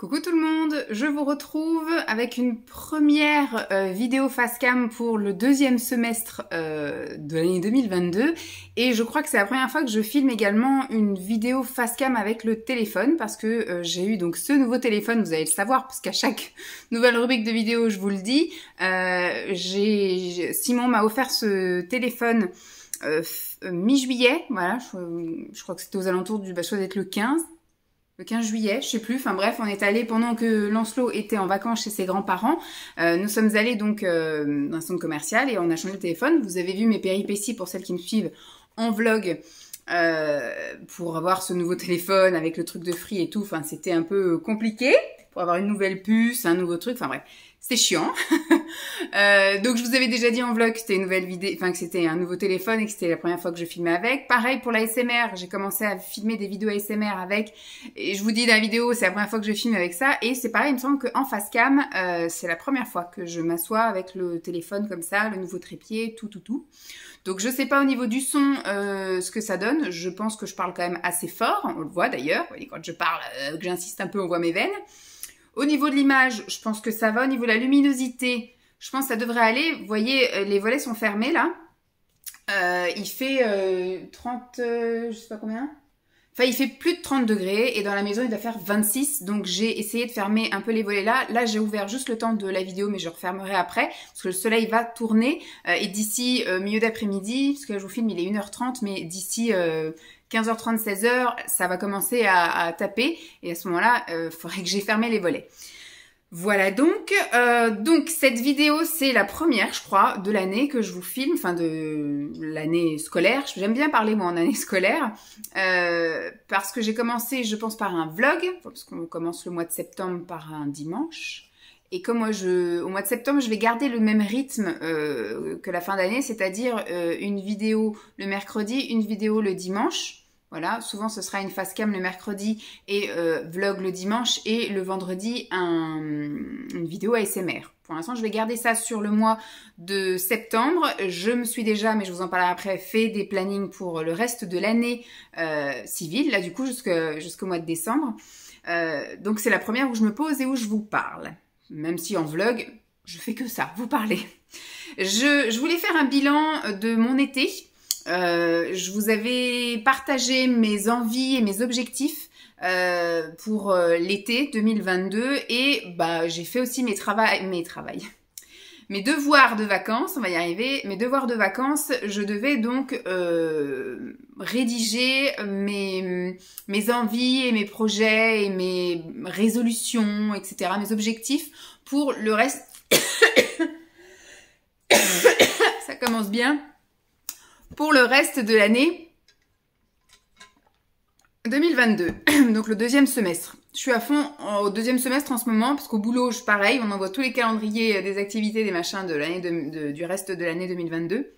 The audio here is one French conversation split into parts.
Coucou tout le monde, je vous retrouve avec une première vidéo facecam pour le deuxième semestre de l'année 2022 et je crois que c'est la première fois que je filme également une vidéo facecam avec le téléphone parce que j'ai eu donc ce nouveau téléphone, vous allez le savoir parce qu'à chaque nouvelle rubrique de vidéo je vous le dis, Simon m'a offert ce téléphone mi-juillet, voilà, je crois que c'était aux alentours du, ça doit être le 15 juillet, je sais plus, enfin bref, on est allé pendant que Lancelot était en vacances chez ses grands-parents. Nous sommes allés donc dans un centre commercial et on a changé le téléphone. Vous avez vu mes péripéties pour celles qui me suivent en vlog pour avoir ce nouveau téléphone avec le truc de Free et tout. Enfin, c'était un peu compliqué pour avoir une nouvelle puce, un nouveau truc. Enfin bref, c'était chiant. Donc je vous avais déjà dit en vlog que c'était une nouvelle vidéo, enfin que c'était un nouveau téléphone et que c'était la première fois que je filmais avec. Pareil pour la ASMR, j'ai commencé à filmer des vidéos ASMR avec, et je vous dis dans la vidéo, c'est la première fois que je filme avec ça, et c'est pareil, il me semble qu'en facecam, c'est la première fois que je m'assois avec le téléphone comme ça, le nouveau trépied, tout. Donc je sais pas au niveau du son ce que ça donne, je pense que je parle quand même assez fort, on le voit d'ailleurs, vous voyez, quand je parle, que j'insiste un peu, on voit mes veines. Au niveau de l'image, je pense que ça va. Au niveau de la luminosité, je pense que ça devrait aller. Vous voyez, les volets sont fermés là. Il fait 30, je sais pas combien. Enfin, il fait plus de 30 degrés et dans la maison, il doit faire 26. Donc, j'ai essayé de fermer un peu les volets là. Là, j'ai ouvert juste le temps de la vidéo, mais je refermerai après parce que le soleil va tourner. Et d'ici milieu d'après-midi, parce que là, je vous filme, il est 1h30, mais d'ici 15h30, 16h, ça va commencer à taper. Et à ce moment-là, il faudrait que j'ai fermé les volets. Voilà donc cette vidéo c'est la première je crois de l'année que je vous filme, enfin de l'année scolaire, j'aime bien parler moi en année scolaire, parce que j'ai commencé je pense par un vlog, parce qu'on commence le mois de septembre par un dimanche, et comme moi au mois de septembre je vais garder le même rythme que la fin d'année, c'est-à-dire une vidéo le mercredi, une vidéo le dimanche. Voilà, souvent ce sera une facecam le mercredi et vlog le dimanche et le vendredi une vidéo ASMR. Pour l'instant, je vais garder ça sur le mois de septembre. Je me suis déjà, mais je vous en parlerai après, fait des plannings pour le reste de l'année civile, là du coup jusqu'au mois de décembre. Donc c'est la première où je me pose et où je vous parle. Même si en vlog, je fais que ça, vous parler. Je voulais faire un bilan de mon été. Je vous avais partagé mes envies et mes objectifs pour l'été 2022 et bah j'ai fait aussi mes devoirs de vacances, on va y arriver. Mes devoirs de vacances, je devais donc rédiger mes envies et mes projets et mes résolutions, etc., mes objectifs pour le reste. Ça commence bien. Pour le reste de l'année 2022, donc le deuxième semestre. Je suis à fond au deuxième semestre en ce moment, parce qu'au boulot, pareil, on envoie tous les calendriers des activités, des machins de l'année du reste de l'année 2022.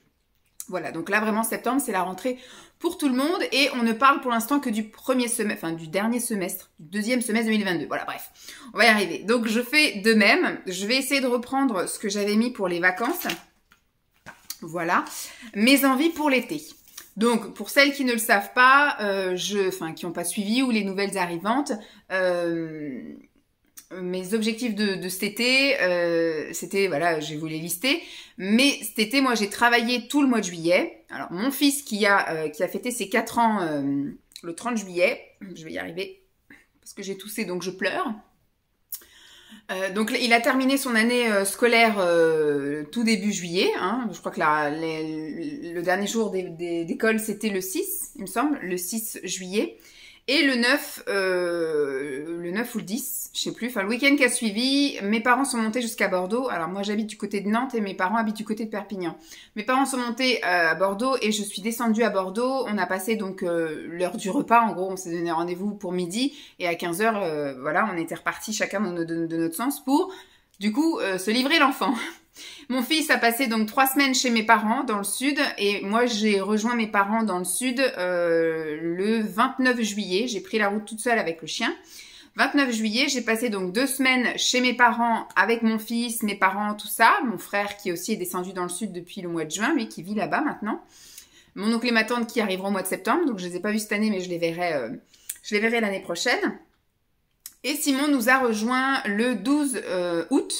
Voilà, donc là vraiment septembre, c'est la rentrée pour tout le monde, et on ne parle pour l'instant que du premier semestre, enfin du dernier semestre, du deuxième semestre 2022. Voilà, bref, on va y arriver. Donc je fais de même, je vais essayer de reprendre ce que j'avais mis pour les vacances. Voilà, mes envies pour l'été. Donc, pour celles qui ne le savent pas, qui n'ont pas suivi ou les nouvelles arrivantes, mes objectifs de cet été, c'était, voilà, je vais vous les lister. Mais cet été, moi, j'ai travaillé tout le mois de juillet. Alors, mon fils qui a fêté ses 4 ans le 30 juillet, je vais y arriver parce que j'ai toussé, donc je pleure. Donc il a terminé son année scolaire tout début juillet, hein. Je crois que le dernier jour d'école c'était le 6, il me semble, le 6 juillet. Et le 9 ou le 10, je sais plus, enfin le week-end qui a suivi, mes parents sont montés jusqu'à Bordeaux. Alors moi j'habite du côté de Nantes et mes parents habitent du côté de Perpignan. Mes parents sont montés à Bordeaux et je suis descendue à Bordeaux. On a passé donc l'heure du repas, en gros on s'est donné rendez-vous pour midi et à 15h, voilà, on était repartis chacun de notre sens pour du coup se livrer l'enfant. Mon fils a passé donc 3 semaines chez mes parents dans le sud et moi j'ai rejoint mes parents dans le sud le 29 juillet. J'ai pris la route toute seule avec le chien. 29 juillet, j'ai passé donc 2 semaines chez mes parents avec mon fils, mes parents, tout ça. Mon frère qui aussi est descendu dans le sud depuis le mois de juin, lui qui vit là-bas maintenant. Mon oncle et ma tante qui arriveront au mois de septembre, donc je les ai pas vus cette année mais je les verrai l'année prochaine. Et Simon nous a rejoint le 12 août.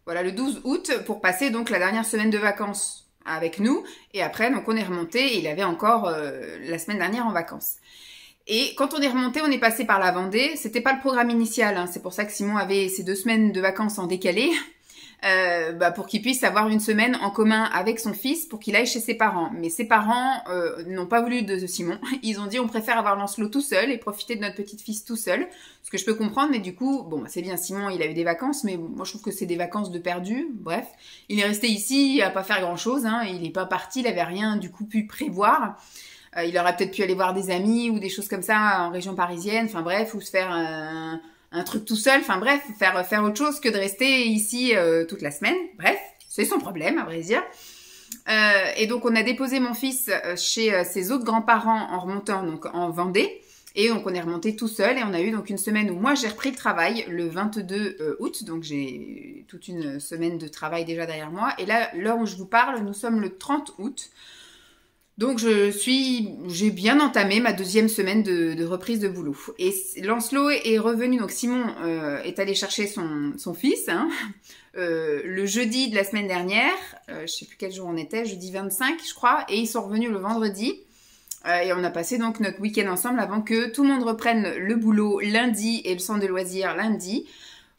Voilà, le 12 août pour passer donc la dernière semaine de vacances avec nous. Et après, donc on est remonté et il avait encore la semaine dernière en vacances. Et quand on est remonté, on est passé par la Vendée. C'était pas le programme initial, hein. C'est pour ça que Simon avait ses 2 semaines de vacances en décalé. Pour qu'il puisse avoir une semaine en commun avec son fils pour qu'il aille chez ses parents. Mais ses parents n'ont pas voulu de Simon. Ils ont dit on préfère avoir Lancelot tout seul et profiter de notre petite fils tout seul. Ce que je peux comprendre, mais du coup, bon, c'est bien, Simon, il a eu des vacances, mais moi je trouve que c'est des vacances de perdu. Bref, il est resté ici à pas faire grand-chose, hein. Il est pas parti, il avait rien du coup pu prévoir. Il aurait peut-être pu aller voir des amis ou des choses comme ça en région parisienne, enfin bref, ou se faire un truc tout seul, enfin bref, faire autre chose que de rester ici toute la semaine. Bref, c'est son problème, à vrai dire. Et donc, on a déposé mon fils chez ses autres grands-parents en remontant donc en Vendée. Et donc, on est remonté tout seul et on a eu donc une semaine où moi, j'ai repris le travail le 22 août. Donc, j'ai toute une semaine de travail déjà derrière moi. Et là, l'heure où je vous parle, nous sommes le 30 août. Donc, j'ai bien entamé ma 2e semaine de reprise de boulot. Et Lancelot est revenu, donc Simon est allé chercher son fils, hein, le jeudi de la semaine dernière, je sais plus quel jour on était, jeudi 25, je crois, et ils sont revenus le vendredi. Et on a passé donc notre week-end ensemble avant que tout le monde reprenne le boulot lundi et le centre de loisirs lundi.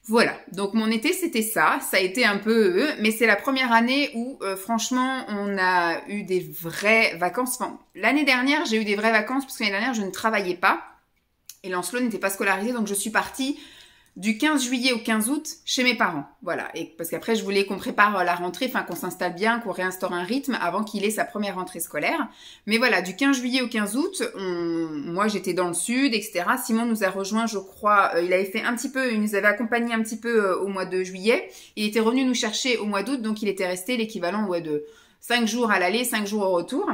Voilà, donc mon été c'était ça a été un peu mais c'est la première année où franchement on a eu des vraies vacances. Enfin, l'année dernière j'ai eu des vraies vacances parce que l'année dernière je ne travaillais pas et Lancelot n'était pas scolarisé, donc je suis partie du 15 juillet au 15 août chez mes parents. Voilà, et parce qu'après je voulais qu'on prépare la rentrée, enfin qu'on s'installe bien, qu'on réinstaure un rythme avant qu'il ait sa première rentrée scolaire. Mais voilà, du 15 juillet au 15 août, moi j'étais dans le sud, etc. Simon nous a rejoints, je crois, il avait fait un petit peu, il nous avait accompagnés un petit peu au mois de juillet. Il était revenu nous chercher au mois d'août, donc il était resté l'équivalent de 5 jours à l'aller, 5 jours au retour.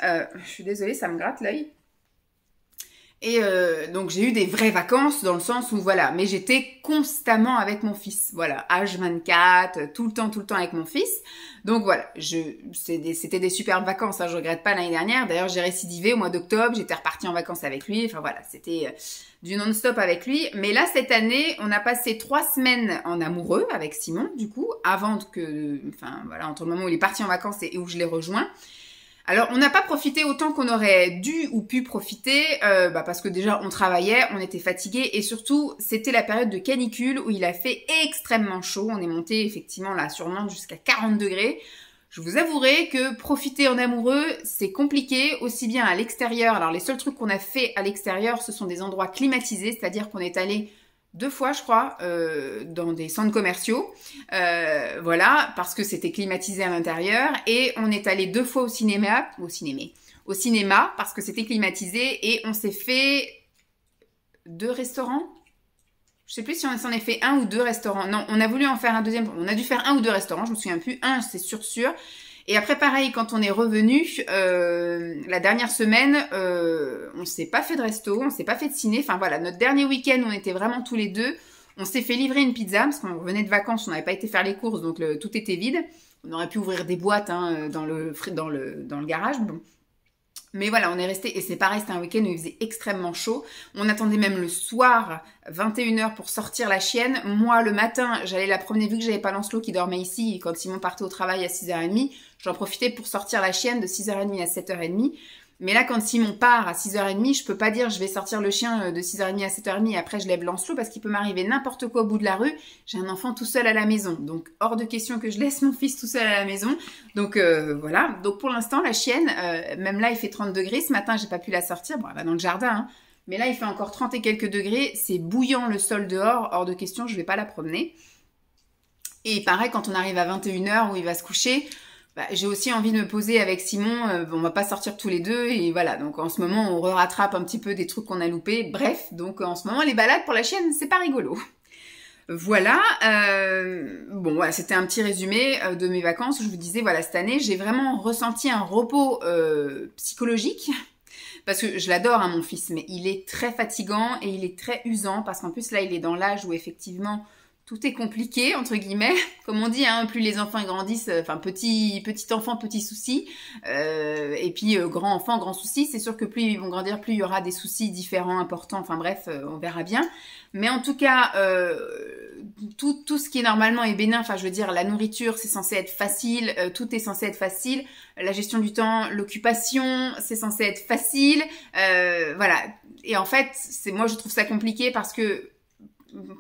Je suis désolée, ça me gratte l'œil. Et donc j'ai eu des vraies vacances dans le sens où voilà, mais j'étais constamment avec mon fils, voilà, H24, tout le temps avec mon fils. Donc voilà, c'était des superbes vacances, hein, je regrette pas l'année dernière. D'ailleurs j'ai récidivé au mois d'octobre, j'étais repartie en vacances avec lui. Enfin voilà, c'était du non-stop avec lui. Mais là cette année, on a passé 3 semaines en amoureux avec Simon, du coup, avant que, enfin voilà, entre le moment où il est parti en vacances et où je l'ai rejoint. Alors, on n'a pas profité autant qu'on aurait dû ou pu profiter, parce que déjà, on travaillait, on était fatigués, et surtout, c'était la période de canicule où il a fait extrêmement chaud. On est monté, effectivement, là, sur Nantes jusqu'à 40 degrés. Je vous avouerai que profiter en amoureux, c'est compliqué, aussi bien à l'extérieur. Alors, les seuls trucs qu'on a fait à l'extérieur, ce sont des endroits climatisés, c'est-à-dire qu'on est allé 2 fois, je crois, dans des centres commerciaux, voilà, parce que c'était climatisé à l'intérieur, et on est allé 2 fois au cinéma, parce que c'était climatisé, et on s'est fait 2 restaurants. Je sais plus si on s'en est fait 1 ou 2 restaurants. Non, on a voulu en faire un deuxième. On a dû faire 1 ou 2 restaurants, je me souviens plus. 1, c'est sûr. Et après, pareil, quand on est revenu, la dernière semaine, on s'est pas fait de resto, on s'est pas fait de ciné. Enfin voilà, notre dernier week-end, on était vraiment tous les deux. On s'est fait livrer une pizza parce qu'on revenait de vacances, on n'avait pas été faire les courses, donc tout était vide. On aurait pu ouvrir des boîtes hein, dans le garage. Bon. Mais voilà, on est resté, et c'est pareil, c'était un week-end où il faisait extrêmement chaud. On attendait même le soir, 21h, pour sortir la chienne. Moi, le matin, j'allais la promener, vu que j'avais pas Lancelot qui dormait ici, et quand Simon partait au travail à 6h30, j'en profitais pour sortir la chienne de 6h30 à 7h30. Mais là, quand Simon part à 6h30, je peux pas dire je vais sortir le chien de 6h30 à 7h30 et après je lève Lancelot parce qu'il peut m'arriver n'importe quoi au bout de la rue. J'ai un enfant tout seul à la maison. Donc, hors de question que je laisse mon fils tout seul à la maison. Donc, voilà. Donc, pour l'instant, la chienne, même là, il fait 30 degrés. Ce matin, j'ai pas pu la sortir. Bon, elle va dans le jardin, hein. Mais là, il fait encore 30 et quelques degrés. C'est bouillant le sol dehors. Hors de question, je vais pas la promener. Et pareil, quand on arrive à 21h où il va se coucher... j'ai aussi envie de me poser avec Simon, on va pas sortir tous les deux et voilà, donc en ce moment on rattrape un petit peu des trucs qu'on a loupés, bref, donc en ce moment les balades pour la chienne c'est pas rigolo. Voilà, bon voilà, c'était un petit résumé de mes vacances où je vous disais voilà, cette année j'ai vraiment ressenti un repos psychologique parce que je l'adore hein, mon fils, mais il est très fatigant et il est très usant parce qu'en plus là il est dans l'âge où effectivement tout est compliqué, entre guillemets. Comme on dit, hein, plus les enfants grandissent, enfin, petit enfant, petit souci. Et puis, grand enfant, grand souci. C'est sûr que plus ils vont grandir, plus il y aura des soucis différents, importants. Enfin bref, on verra bien. Mais en tout cas, tout ce qui normalement est bénin, enfin, je veux dire, la nourriture, c'est censé être facile. Tout est censé être facile. La gestion du temps, l'occupation, c'est censé être facile. Voilà. Et en fait, moi, je trouve ça compliqué parce que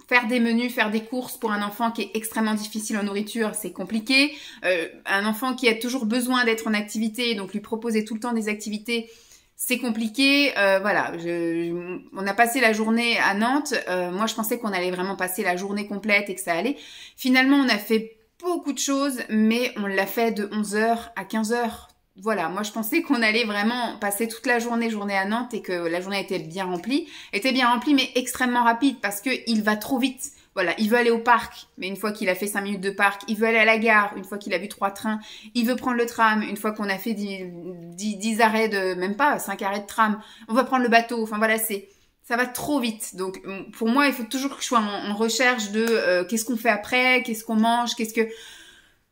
faire des menus, faire des courses pour un enfant qui est extrêmement difficile en nourriture, c'est compliqué. Un enfant qui a toujours besoin d'être en activité, donc lui proposer tout le temps des activités, c'est compliqué. Voilà, on a passé la journée à Nantes. Moi, je pensais qu'on allait vraiment passer la journée complète et que ça allait. Finalement, on a fait beaucoup de choses, mais on l'a fait de 11h à 15h. Voilà, moi je pensais qu'on allait vraiment passer toute la journée à Nantes et que la journée était bien remplie, mais extrêmement rapide parce que il va trop vite. Voilà, il veut aller au parc, mais une fois qu'il a fait 5 minutes de parc, il veut aller à la gare, une fois qu'il a vu 3 trains, il veut prendre le tram, une fois qu'on a fait 10 arrêts même pas, 5 arrêts de tram, on va prendre le bateau, enfin voilà, ça va trop vite. Donc pour moi, il faut toujours que je sois en recherche de qu'est-ce qu'on fait après, qu'est-ce qu'on mange,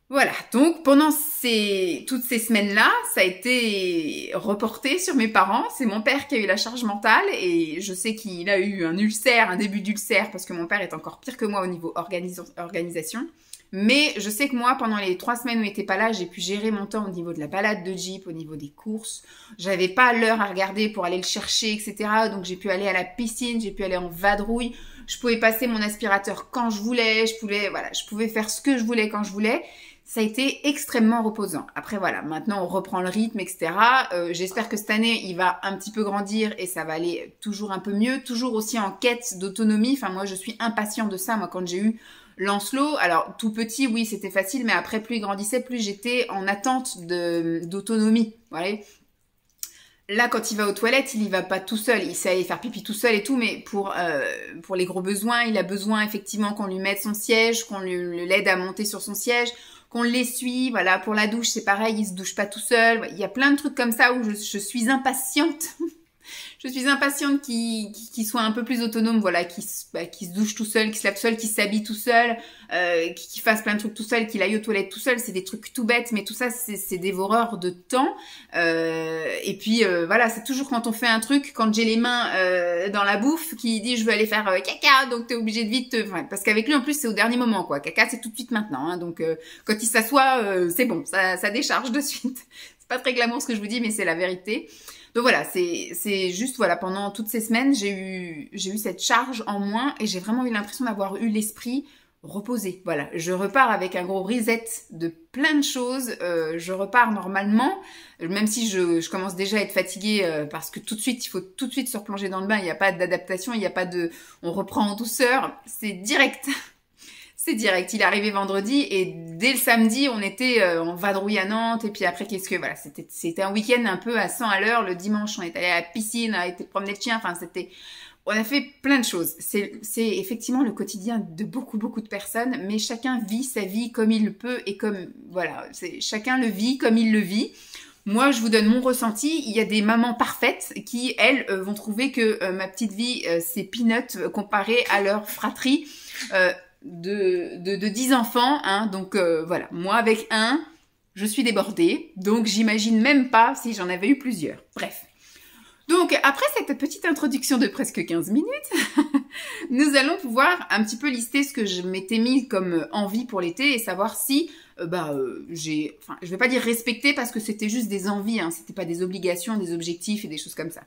Voilà, donc pendant toutes ces semaines-là, ça a été reporté sur mes parents. C'est mon père qui a eu la charge mentale et je sais qu'il a eu un début d'ulcère parce que mon père est encore pire que moi au niveau organisation. Mais je sais que moi, pendant les 3 semaines où il n'était pas là, j'ai pu gérer mon temps au niveau de la balade de Jeep, au niveau des courses. J'avais pas l'heure à regarder pour aller le chercher, etc. Donc j'ai pu aller à la piscine, j'ai pu aller en vadrouille. Je pouvais passer mon aspirateur quand je voulais, je pouvais faire ce que je voulais quand je voulais. Ça a été extrêmement reposant. Après voilà, maintenant on reprend le rythme, etc. J'espère que cette année, il va un petit peu grandir et ça va aller toujours un peu mieux, toujours aussi en quête d'autonomie. Enfin moi, je suis impatiente de ça. Moi, quand j'ai eu Lancelot, alors tout petit, oui, c'était facile, mais après, plus il grandissait, plus j'étais en attente d'autonomie. Voilà. Là, quand il va aux toilettes, il y va pas tout seul. Il sait aller faire pipi tout seul et tout, mais pour les gros besoins, il a besoin effectivement qu'on lui mette son siège, qu'on l'aide à monter sur son siège, qu'on l'essuie. Voilà, pour la douche, c'est pareil, il se douche pas tout seul. Il y a plein de trucs comme ça où je suis impatiente. Je suis impatiente qu'il soit un peu plus autonome, voilà, qu'il se douche tout seul, qu'il se lave tout seul, qu'il s'habille tout seul, qu'il fasse plein de trucs tout seul, qu'il aille aux toilettes tout seul. C'est des trucs tout bêtes, mais tout ça, c'est dévoreur de temps. Et puis, voilà, c'est toujours quand on fait un truc, quand j'ai les mains dans la bouffe, qui dit je veux aller faire caca, donc t'es obligé de vite... parce qu'avec lui, en plus, c'est au dernier moment, quoi. Caca, c'est tout de suite maintenant. Hein, donc, quand il s'assoit, c'est bon, ça décharge de suite. C'est pas très glamour ce que je vous dis, mais c'est la vérité. Donc voilà, c'est juste, voilà, pendant toutes ces semaines, j'ai eu cette charge en moins et j'ai vraiment eu l'impression d'avoir eu l'esprit reposé. Voilà, je repars avec un gros reset de plein de choses. Je repars normalement, même si je commence déjà à être fatiguée parce que tout de suite, il faut tout de suite se replonger dans le bain. Il n'y a pas d'adaptation, il n'y a pas on reprend en douceur. C'est direct. C'est direct, il est arrivé vendredi et dès le samedi, on était en vadrouille à Nantes et puis après voilà, c'était un week-end un peu à 100 à l'heure. Le dimanche, on est allé à la piscine, on a été promener le chien, enfin on a fait plein de choses. C'est effectivement le quotidien de beaucoup de personnes, mais chacun vit sa vie comme il le peut et voilà, chacun le vit comme il le vit. Moi, je vous donne mon ressenti. Il y a des mamans parfaites qui, elles, vont trouver que ma petite vie, c'est peanut comparé à leur fratrie. De 10 enfants, hein, donc voilà, moi avec un, je suis débordée, donc j'imagine même pas si j'en avais eu plusieurs. Bref. Donc après cette petite introduction de presque 15 minutes, nous allons pouvoir un petit peu lister ce que je m'étais mis comme envie pour l'été et savoir si je vais pas dire respecter parce que c'était juste des envies, hein, c'était pas des obligations, des objectifs et des choses comme ça.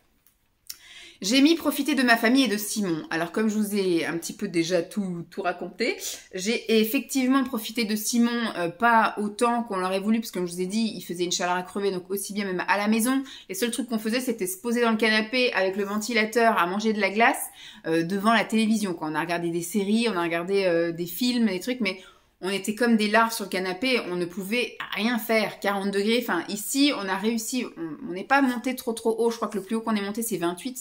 J'ai mis profiter de ma famille et de Simon. Alors comme je vous ai un petit peu déjà tout raconté, j'ai effectivement profité de Simon, pas autant qu'on l'aurait voulu, parce que comme je vous ai dit, il faisait une chaleur à crever, donc aussi bien même à la maison. Les seuls trucs qu'on faisait, c'était se poser dans le canapé avec le ventilateur à manger de la glace devant la télévision. Quand on a regardé des séries, on a regardé des films, des trucs, mais on était comme des larves sur le canapé, on ne pouvait rien faire, 40 degrés, enfin ici on a réussi, on n'est pas monté trop haut, je crois que le plus haut qu'on est monté c'est 28,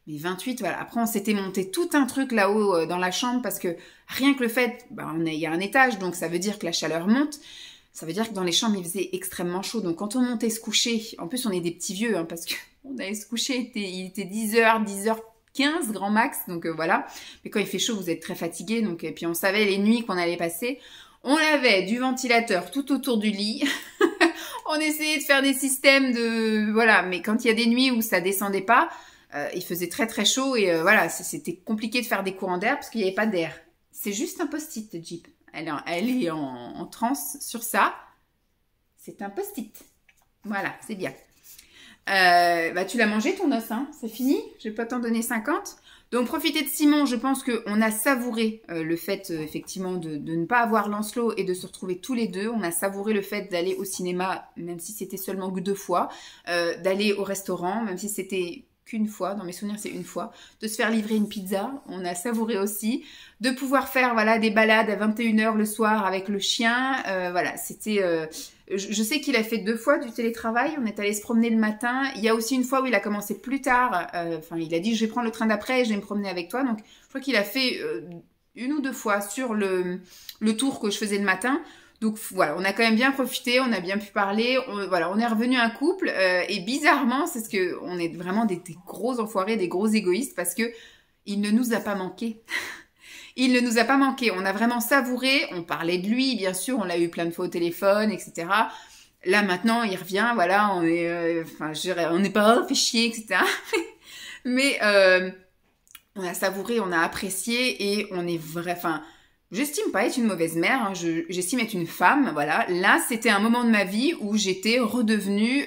mais 28, voilà, après on s'était monté tout un truc là-haut dans la chambre parce que rien que le fait, il y a un étage donc ça veut dire que la chaleur monte, ça veut dire que dans les chambres il faisait extrêmement chaud, donc quand on montait se coucher, en plus on est des petits vieux hein, parce qu'on allait se coucher, il était 10h, 15 grand max, donc voilà. Mais quand il fait chaud, vous êtes très fatigué, donc et puis on savait les nuits qu'on allait passer. On avait du ventilateur tout autour du lit. On essayait de faire des systèmes de... Voilà, mais quand il y a des nuits où ça descendait pas, il faisait très très chaud et voilà, c'était compliqué de faire des courants d'air parce qu'il n'y avait pas d'air. C'est juste un post-it, Jeep. Elle est en transe sur ça. C'est un post-it. Voilà, c'est bien. Bah, tu l'as mangé ton os, hein, c'est fini. Je vais pas t'en donner 50. Donc, profiter de Simon, je pense qu'on a savouré le fait, effectivement, de ne pas avoir Lancelot et de se retrouver tous les deux. On a savouré le fait d'aller au cinéma, même si c'était seulement que 2 fois, d'aller au restaurant, même si c'était qu'une fois, dans mes souvenirs c'est une fois, de se faire livrer une pizza, on a savouré aussi, de pouvoir faire voilà des balades à 21h le soir avec le chien, voilà, c'était... je sais qu'il a fait 2 fois du télétravail, on est allé se promener le matin, il y a aussi une fois où il a commencé plus tard, enfin il a dit je vais prendre le train d'après et je vais me promener avec toi, donc je crois qu'il a fait 1 ou 2 fois sur le tour que je faisais le matin. Donc voilà, on a quand même bien profité, on a bien pu parler, voilà, on est revenu un couple et bizarrement, c'est ce que on est vraiment des gros enfoirés, des gros égoïstes parce que il ne nous a pas manqué. Il ne nous a pas manqué, on a vraiment savouré, on parlait de lui, bien sûr, on l'a eu plein de fois au téléphone, etc. Là maintenant, il revient, voilà, on est, enfin, on n'est pas fait chier, etc. Mais on a savouré, on a apprécié et on est vrai, enfin. J'estime pas être une mauvaise mère, hein. J'estime être une femme, voilà. Là, c'était un moment de ma vie où j'étais redevenue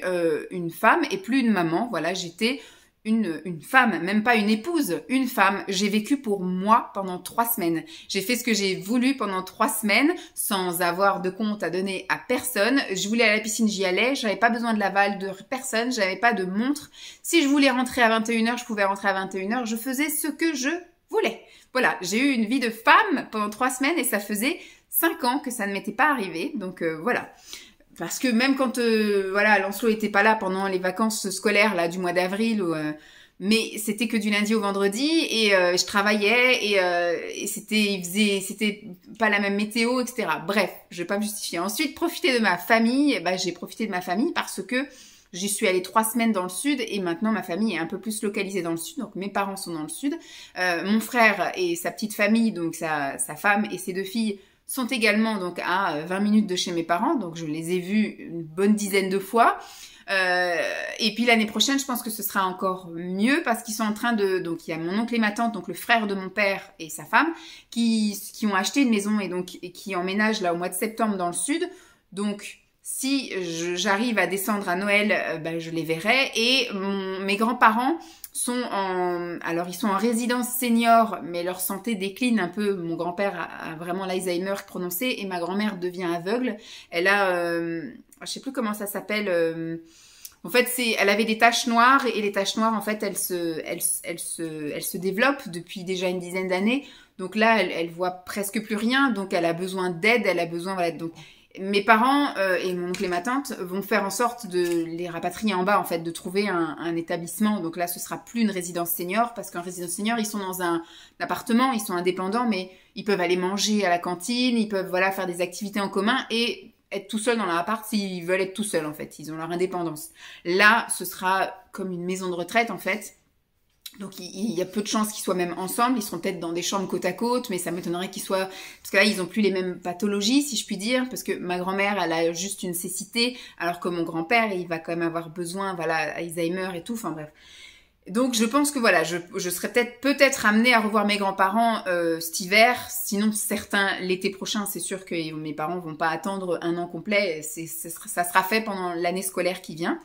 une femme et plus une maman, voilà. J'étais une femme, même pas une épouse, une femme. J'ai vécu pour moi pendant 3 semaines. J'ai fait ce que j'ai voulu pendant 3 semaines sans avoir de compte à donner à personne. Je voulais aller à la piscine, j'y allais. J'avais pas besoin de l'aval de personne, j'avais pas de montre. Si je voulais rentrer à 21h, je pouvais rentrer à 21h. Je faisais ce que je voulais. Voilà, j'ai eu une vie de femme pendant 3 semaines et ça faisait 5 ans que ça ne m'était pas arrivé. Donc voilà. Parce que même quand voilà, Lancelot était pas là pendant les vacances scolaires là du mois d'avril, mais c'était que du lundi au vendredi et je travaillais et c'était pas la même météo, etc. Bref, je vais pas me justifier. Ensuite, profiter de ma famille, bah, j'ai profité de ma famille parce que j'y suis allée 3 semaines dans le sud et maintenant ma famille est un peu plus localisée dans le sud, donc mes parents sont dans le sud. Mon frère et sa petite famille, donc sa femme et ses 2 filles, sont également donc à 20 minutes de chez mes parents, donc je les ai vus une bonne dizaine de fois. Et puis l'année prochaine, je pense que ce sera encore mieux parce qu'ils sont en train de... Donc il y a mon oncle et ma tante, donc le frère de mon père et sa femme, qui ont acheté une maison et qui emménagent là au mois de septembre dans le sud. Donc si j'arrive à descendre à Noël, ben, je les verrai. Et mes grands-parents alors ils sont en résidence senior, mais leur santé décline un peu. Mon grand-père a vraiment l'Alzheimer prononcé et ma grand-mère devient aveugle. Elle a, je sais plus comment ça s'appelle. En fait, elle avait des taches noires et les taches noires, en fait, elles se développent depuis déjà une dizaine d'années. Donc là, elle voit presque plus rien. Donc elle a besoin d'aide, elle a besoin, voilà. Donc mes parents et mon oncle et ma tante vont faire en sorte de les rapatrier en bas, en fait, de trouver un établissement. Donc là, ce sera plus une résidence senior, parce qu'en résidence senior, ils sont dans un appartement, ils sont indépendants, mais ils peuvent aller manger à la cantine, ils peuvent voilà faire des activités en commun et être tout seuls dans leur appart s'ils veulent être tout seuls, en fait. Ils ont leur indépendance. Là, ce sera comme une maison de retraite, en fait. Donc il y a peu de chances qu'ils soient même ensemble, ils seront peut-être dans des chambres côte à côte, mais ça m'étonnerait qu'ils soient... Parce que là, ils n'ont plus les mêmes pathologies, si je puis dire, parce que ma grand-mère, elle a juste une cécité, alors que mon grand-père, il va quand même avoir besoin, voilà, Alzheimer et tout, enfin bref. Donc je pense que voilà, je serais peut-être amenée à revoir mes grands-parents cet hiver, sinon certains l'été prochain, c'est sûr que mes parents vont pas attendre 1 an complet, ça sera fait pendant l'année scolaire qui vient.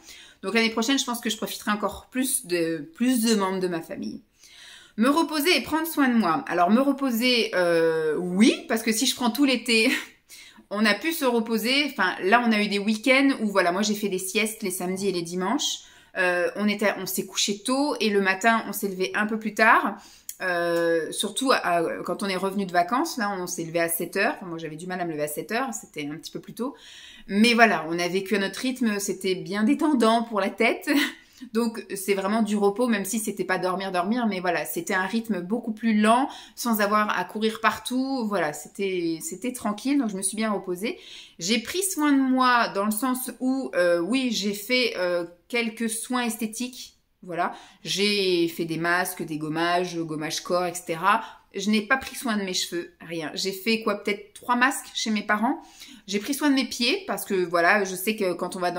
Donc l'année prochaine, je pense que je profiterai encore plus de membres de ma famille. Me reposer et prendre soin de moi. Alors me reposer, oui, parce que si je prends tout l'été, on a pu se reposer. Enfin là, on a eu des week-ends où voilà, moi j'ai fait des siestes les samedis et les dimanches. On s'est couché tôt et le matin, on s'est levé un peu plus tard. Surtout quand on est revenu de vacances, là on s'est levé à 7h. Enfin, moi j'avais du mal à me lever à 7h, c'était un petit peu plus tôt. Mais voilà, on a vécu à notre rythme, c'était bien détendant pour la tête. Donc c'est vraiment du repos, même si c'était pas dormir, mais voilà, c'était un rythme beaucoup plus lent, sans avoir à courir partout. Voilà, c'était tranquille, donc je me suis bien reposée. J'ai pris soin de moi dans le sens où, oui, j'ai fait quelques soins esthétiques. Voilà, j'ai fait des masques, des gommages, gommage corps, etc. Je n'ai pas pris soin de mes cheveux, rien. J'ai fait quoi, peut-être 3 masques chez mes parents. J'ai pris soin de mes pieds parce que voilà, je sais que quand on va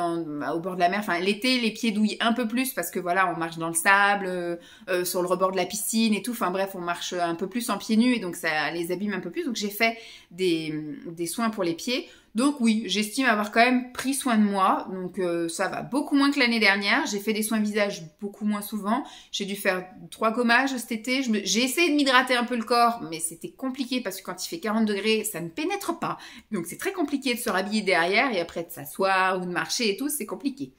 au bord de la mer, enfin l'été, les pieds douillent un peu plus parce que voilà, on marche dans le sable, sur le rebord de la piscine et tout. Enfin bref, on marche un peu plus en pieds nus et donc ça les abîme un peu plus. Donc j'ai fait des soins pour les pieds. Donc oui, j'estime avoir quand même pris soin de moi, donc ça va beaucoup moins que l'année dernière. J'ai fait des soins visage beaucoup moins souvent. J'ai dû faire 3 gommages cet été. J'ai essayé de m'hydrater un peu le corps, mais c'était compliqué parce que quand il fait 40 degrés, ça ne pénètre pas. Donc c'est très compliqué de se rhabiller derrière et après de s'asseoir ou de marcher et tout, c'est compliqué.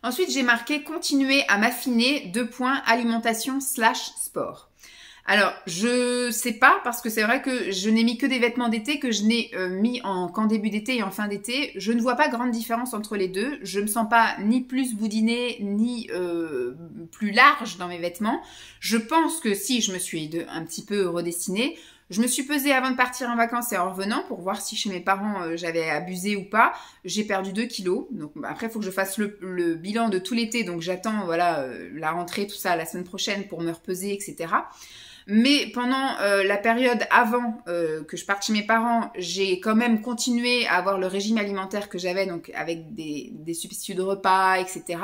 Ensuite, j'ai marqué continuer à m'affiner, alimentation/sport. Alors, je sais pas parce que c'est vrai que je n'ai mis que des vêtements d'été que je n'ai mis qu'en début d'été et en fin d'été. Je ne vois pas grande différence entre les deux. Je me sens pas ni plus boudinée ni plus large dans mes vêtements. Je pense que si je me suis un petit peu redessinée, je me suis pesée avant de partir en vacances et en revenant pour voir si chez mes parents j'avais abusé ou pas. J'ai perdu 2 kilos. Donc après, il faut que je fasse le bilan de tout l'été. Donc j'attends voilà la rentrée, tout ça, la semaine prochaine pour me repeser, etc. Mais pendant la période avant que je parte chez mes parents, j'ai quand même continué à avoir le régime alimentaire que j'avais, donc avec des substituts de repas, etc.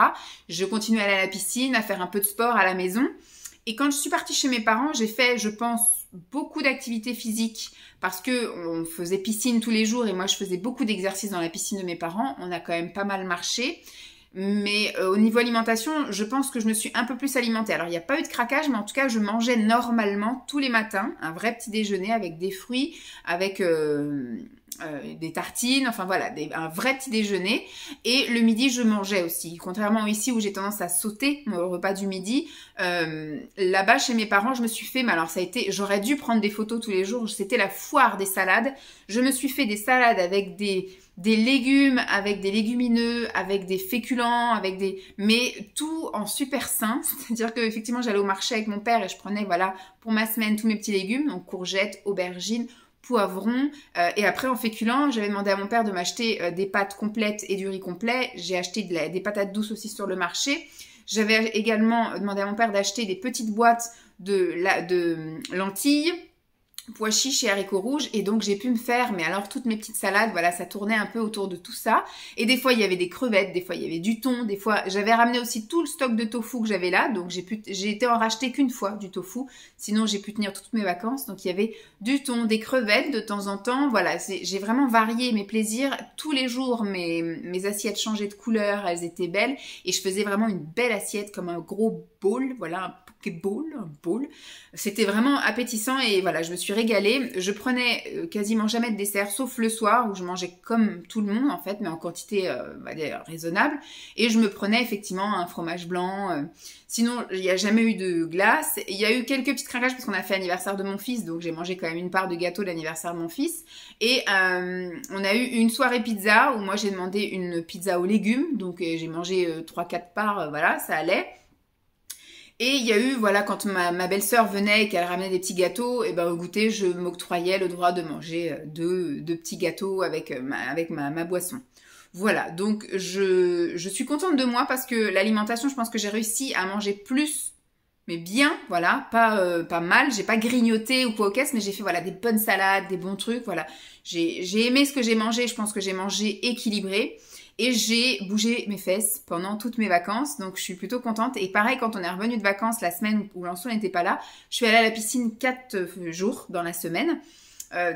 Je continuais à aller à la piscine, à faire un peu de sport à la maison. Et quand je suis partie chez mes parents, j'ai fait, je pense, beaucoup d'activités physiques parce que on faisait piscine tous les jours et moi je faisais beaucoup d'exercices dans la piscine de mes parents. On a quand même pas mal marché. Mais au niveau alimentation, je pense que je me suis un peu plus alimentée. Alors, il n'y a pas eu de craquage, mais en tout cas, je mangeais normalement tous les matins un vrai petit déjeuner avec des fruits, avec des tartines, enfin voilà, un vrai petit déjeuner. Et le midi, je mangeais aussi. Contrairement ici où j'ai tendance à sauter mon repas du midi, là-bas chez mes parents, je me suis fait, mais alors ça a été, j'aurais dû prendre des photos tous les jours, c'était la foire des salades. Je me suis fait des salades avec des légumes, avec des légumineux, avec des féculents, mais tout en super sain. C'est-à-dire que effectivement, j'allais au marché avec mon père et je prenais, voilà, pour ma semaine, tous mes petits légumes, donc courgettes, aubergines, poivrons. Et après, en féculents, j'avais demandé à mon père de m'acheter des pâtes complètes et du riz complet. J'ai acheté des patates douces aussi sur le marché. J'avais également demandé à mon père d'acheter des petites boîtes de lentilles, pois chiches et haricots rouges, et donc j'ai pu me faire, mais alors toutes mes petites salades, voilà, ça tournait un peu autour de tout ça, et des fois il y avait des crevettes, des fois il y avait du thon, des fois j'avais ramené aussi tout le stock de tofu que j'avais là, donc j'ai été en racheter qu'une fois du tofu, sinon j'ai pu tenir toutes mes vacances, donc il y avait du thon, des crevettes de temps en temps, voilà, j'ai vraiment varié mes plaisirs, tous les jours mes assiettes changeaient de couleur, elles étaient belles, et je faisais vraiment une belle assiette comme un gros bowl, voilà, un bowl. C'était vraiment appétissant et voilà, je me suis régalée. Je prenais quasiment jamais de dessert, sauf le soir où je mangeais comme tout le monde en fait, mais en quantité on va dire, raisonnable. Et je me prenais effectivement un fromage blanc. Sinon, il n'y a jamais eu de glace. Il y a eu quelques petits craquages parce qu'on a fait l'anniversaire de mon fils, donc j'ai mangé quand même une part de gâteau d'anniversaire de mon fils. Et on a eu une soirée pizza où moi j'ai demandé une pizza aux légumes, donc j'ai mangé 3-4 parts, voilà, ça allait. Et il y a eu, voilà, quand ma belle-sœur venait et qu'elle ramenait des petits gâteaux, et ben au goûter, je m'octroyais le droit de manger deux petits gâteaux avec ma boisson. Voilà, donc je suis contente de moi parce que l'alimentation, je pense que j'ai réussi à manger plus, mais bien, voilà, pas mal. J'ai pas grignoté ou quoi au caisse, mais j'ai fait voilà des bonnes salades, des bons trucs, voilà. J'ai aimé ce que j'ai mangé, je pense que j'ai mangé équilibré. Et j'ai bougé mes fesses pendant toutes mes vacances, donc je suis plutôt contente. Et pareil, quand on est revenu de vacances la semaine où Lancelot n'était pas là, je suis allée à la piscine 4 jours dans la semaine.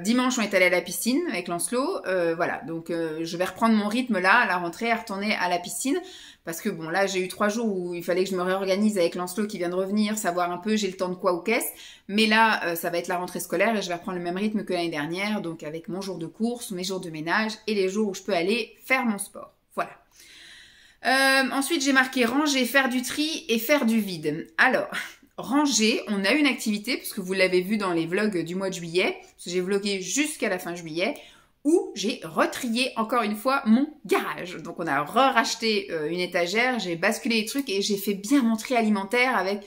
Dimanche, on est allé à la piscine avec Lancelot. Voilà, donc je vais reprendre mon rythme là, à la rentrée, à retourner à la piscine. Parce que bon, là, j'ai eu 3 jours où il fallait que je me réorganise avec Lancelot qui vient de revenir, savoir un peu, j'ai le temps de quoi ou qu'est-ce. Mais là, ça va être la rentrée scolaire et je vais reprendre le même rythme que l'année dernière. Donc avec mon jour de course, mes jours de ménage et les jours où je peux aller faire mon sport. Voilà. Ensuite, j'ai marqué ranger, faire du tri et faire du vide. Alors, ranger, on a une activité, parce que vous l'avez vu dans les vlogs du mois de juillet, parce que j'ai vlogué jusqu'à la fin juillet, où j'ai retrié encore une fois mon garage. Donc on a racheté une étagère, j'ai basculé les trucs et j'ai fait bien mon tri alimentaire avec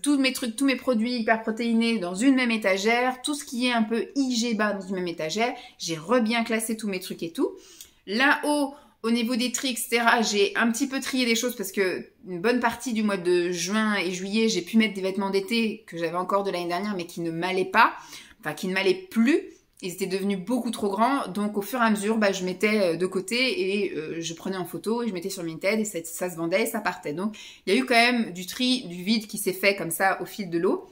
tous mes trucs, tous mes produits hyper protéinés dans une même étagère, tout ce qui est un peu IG bas dans une même étagère. J'ai bien classé tous mes trucs et tout. Là-haut, Au niveau des tri, etc., j'ai un petit peu trié des choses parce que une bonne partie du mois de juin et juillet, j'ai pu mettre des vêtements d'été que j'avais encore de l'année dernière mais qui ne m'allaient pas, enfin qui ne m'allaient plus. Ils étaient devenus beaucoup trop grands, donc au fur et à mesure, je mettais de côté et je prenais en photo et je mettais sur Vinted et ça se vendait et ça partait. Donc il y a eu quand même du tri, du vide qui s'est fait comme ça au fil de l'eau.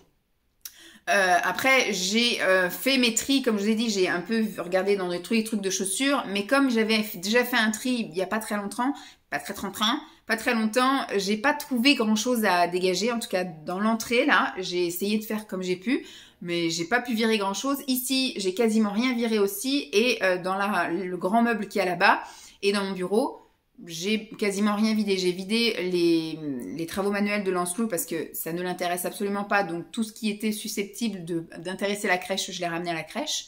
Après, j'ai fait mes tris, comme je vous ai dit, j'ai un peu regardé dans tous les trucs de chaussures, mais comme j'avais déjà fait un tri il y a pas très longtemps, pas très longtemps, j'ai pas trouvé grand chose à dégager, en tout cas dans l'entrée là, j'ai essayé de faire comme j'ai pu, mais j'ai pas pu virer grand chose. Ici, j'ai quasiment rien viré aussi, et dans le grand meuble qui est là-bas, et dans mon bureau, j'ai quasiment rien vidé. J'ai vidé les travaux manuels de Lancelot parce que ça ne l'intéresse absolument pas. Donc tout ce qui était susceptible d'intéresser la crèche, je l'ai ramené à la crèche.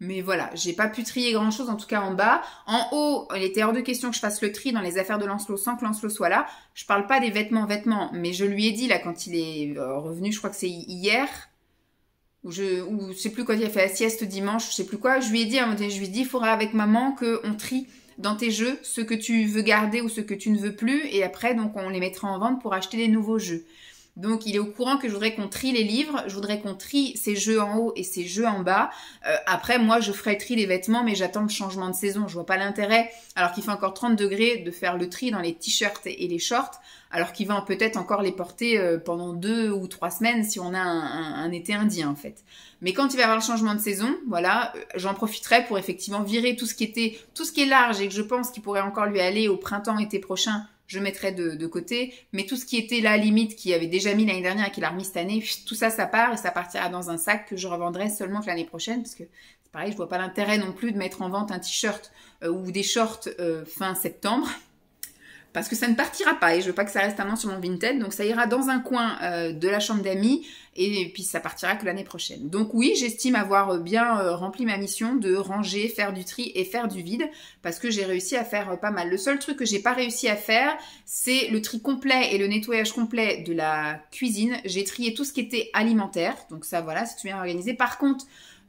Mais voilà, j'ai pas pu trier grand chose, en tout cas en bas. En haut, il était hors de question que je fasse le tri dans les affaires de Lancelot sans que Lancelot soit là. Je parle pas des vêtements, mais je lui ai dit là quand il est revenu, je crois que c'est hier, ou je sais plus quand il a fait la sieste dimanche, je sais plus quoi. Je lui ai dit, il faudra avec maman qu'on trie dans tes jeux ce que tu veux garder ou ce que tu ne veux plus, et après donc on les mettra en vente pour acheter des nouveaux jeux. Donc il est au courant que je voudrais qu'on trie les livres, je voudrais qu'on trie ces jeux en haut et ces jeux en bas. Après moi je ferai le tri des vêtements, mais j'attends le changement de saison. Je vois pas l'intérêt, alors qu'il fait encore 30 degrés, de faire le tri dans les t-shirts et les shorts, alors qu'il va peut-être encore les porter pendant 2 ou 3 semaines si on a un été indien en fait. Mais quand il va y avoir le changement de saison, voilà, j'en profiterai pour effectivement virer tout ce qui est large et que je pense qu'il pourrait encore lui aller au printemps-été prochain. Je mettrai de côté, mais tout ce qui était là, limite, qui avait déjà mis l'année dernière et qui l'a remis cette année, tout ça, ça part et ça partira dans un sac que je revendrai seulement que l'année prochaine, parce que c'est pareil, je vois pas l'intérêt non plus de mettre en vente un t-shirt ou des shorts fin septembre, parce que ça ne partira pas et je veux pas que ça reste un an sur mon Vinted, donc ça ira dans un coin de la chambre d'amis et puis ça partira que l'année prochaine. Donc oui, j'estime avoir bien rempli ma mission de ranger, faire du tri et faire du vide, parce que j'ai réussi à faire pas mal. Le seul truc que j'ai pas réussi à faire, c'est le tri complet et le nettoyage complet de la cuisine. J'ai trié tout ce qui était alimentaire, donc ça voilà, c'est bien organisé. Par contre,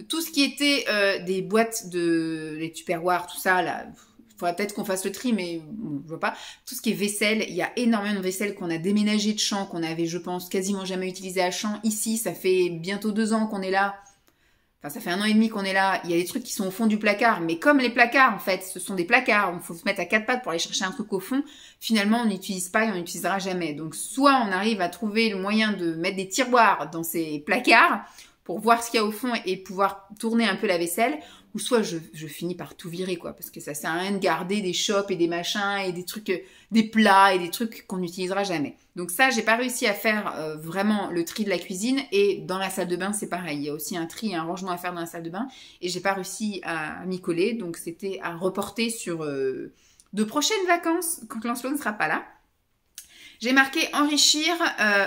tout ce qui était des boîtes les Tupperware, tout ça là, faudrait peut-être qu'on fasse le tri, mais bon, je vois pas. Tout ce qui est vaisselle, il y a énormément de vaisselle qu'on a déménagé de Champs, qu'on avait, je pense, quasiment jamais utilisé à Champs. Ici, ça fait bientôt 2 ans qu'on est là. Enfin, ça fait 1 an et demi qu'on est là. Il y a des trucs qui sont au fond du placard, mais comme les placards, en fait, ce sont des placards. Il faut se mettre à 4 pattes pour aller chercher un truc au fond. Finalement, on n'utilise pas et on n'utilisera jamais. Donc, soit on arrive à trouver le moyen de mettre des tiroirs dans ces placards pour voir ce qu'il y a au fond et pouvoir tourner un peu la vaisselle, ou soit je finis par tout virer, quoi, parce que ça sert à rien de garder des chopes et des machins et des trucs, des plats et des trucs qu'on n'utilisera jamais. Donc ça, j'ai pas réussi à faire vraiment le tri de la cuisine, et dans la salle de bain, c'est pareil. Il y a aussi un tri et un rangement à faire dans la salle de bain, et j'ai pas réussi à m'y coller, donc c'était à reporter sur de prochaines vacances, quand Lancelot ne sera pas là. J'ai marqué enrichir,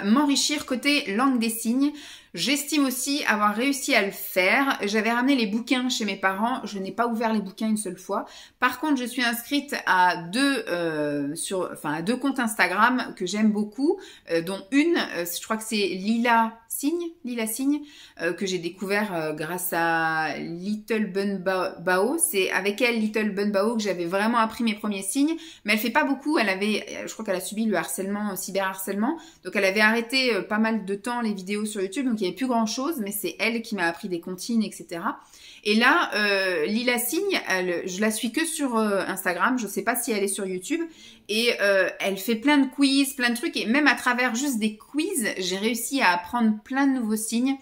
m'enrichir côté langue des signes. J'estime aussi avoir réussi à le faire. J'avais ramené les bouquins chez mes parents. Je n'ai pas ouvert les bouquins une seule fois. Par contre, je suis inscrite à deux comptes Instagram que j'aime beaucoup, dont une, je crois que c'est Lila Signe, que j'ai découvert grâce à Little Bun Bao. C'est avec elle, Little Bun Bao, que j'avais vraiment appris mes premiers signes. Mais elle fait pas beaucoup. Je crois qu'elle a subi le harcèlement, cyberharcèlement. Donc elle avait arrêté pas mal de temps les vidéos sur YouTube. Donc il n'y avait plus grand chose, mais c'est elle qui m'a appris des comptines, etc. Et là, Lila Signe, je la suis que sur Instagram. Je sais pas si elle est sur YouTube. Et elle fait plein de quiz, plein de trucs. Et même à travers juste des quiz, j'ai réussi à apprendre plein de nouveaux signes.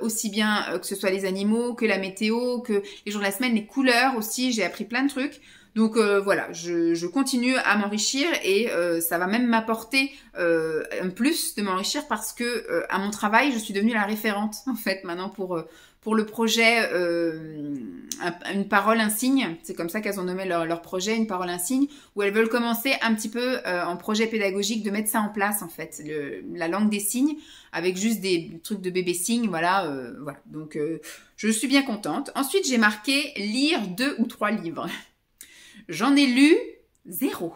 Aussi bien que ce soit les animaux, que la météo, que les jours de la semaine, les couleurs aussi. J'ai appris plein de trucs. Donc voilà, je continue à m'enrichir, et ça va même m'apporter un plus de m'enrichir, parce que à mon travail, je suis devenue la référente en fait maintenant pour le projet une parole, un signe. C'est comme ça qu'elles ont nommé leur projet, une parole, un signe, où elles veulent commencer un petit peu en projet pédagogique de mettre ça en place en fait, la langue des signes, avec juste des trucs de bébé signe, voilà. Donc je suis bien contente. Ensuite, j'ai marqué lire 2 ou 3 livres. J'en ai lu 0.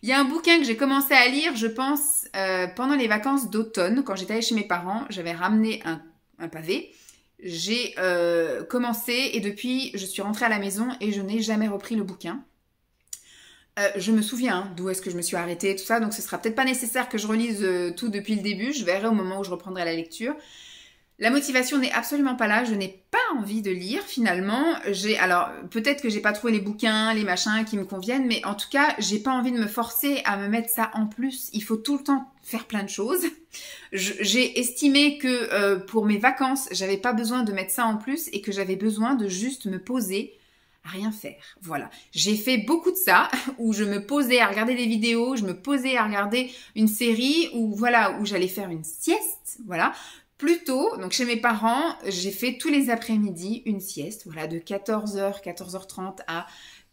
Il y a un bouquin que j'ai commencé à lire, je pense, pendant les vacances d'automne, quand j'étais allée chez mes parents. J'avais ramené un pavé. J'ai commencé, et depuis, je suis rentrée à la maison et je n'ai jamais repris le bouquin. Je me souviens hein, d'où est-ce que je me suis arrêtée, tout ça, donc ce sera peut-être pas nécessaire que je relise tout depuis le début, je verrai au moment où je reprendrai la lecture. La motivation n'est absolument pas là, je n'ai pas envie de lire finalement. Alors peut-être que j'ai pas trouvé les bouquins, les machins qui me conviennent, mais en tout cas, j'ai pas envie de me forcer à me mettre ça en plus. Il faut tout le temps faire plein de choses. J'ai estimé que pour mes vacances, j'avais pas besoin de mettre ça en plus et que j'avais besoin de juste me poser à rien faire. Voilà. J'ai fait beaucoup de ça, où je me posais à regarder des vidéos, je me posais à regarder une série, ou voilà, où j'allais faire une sieste, voilà. Plus tôt, donc chez mes parents, j'ai fait tous les après-midi une sieste, voilà, de 14h, 14h30 à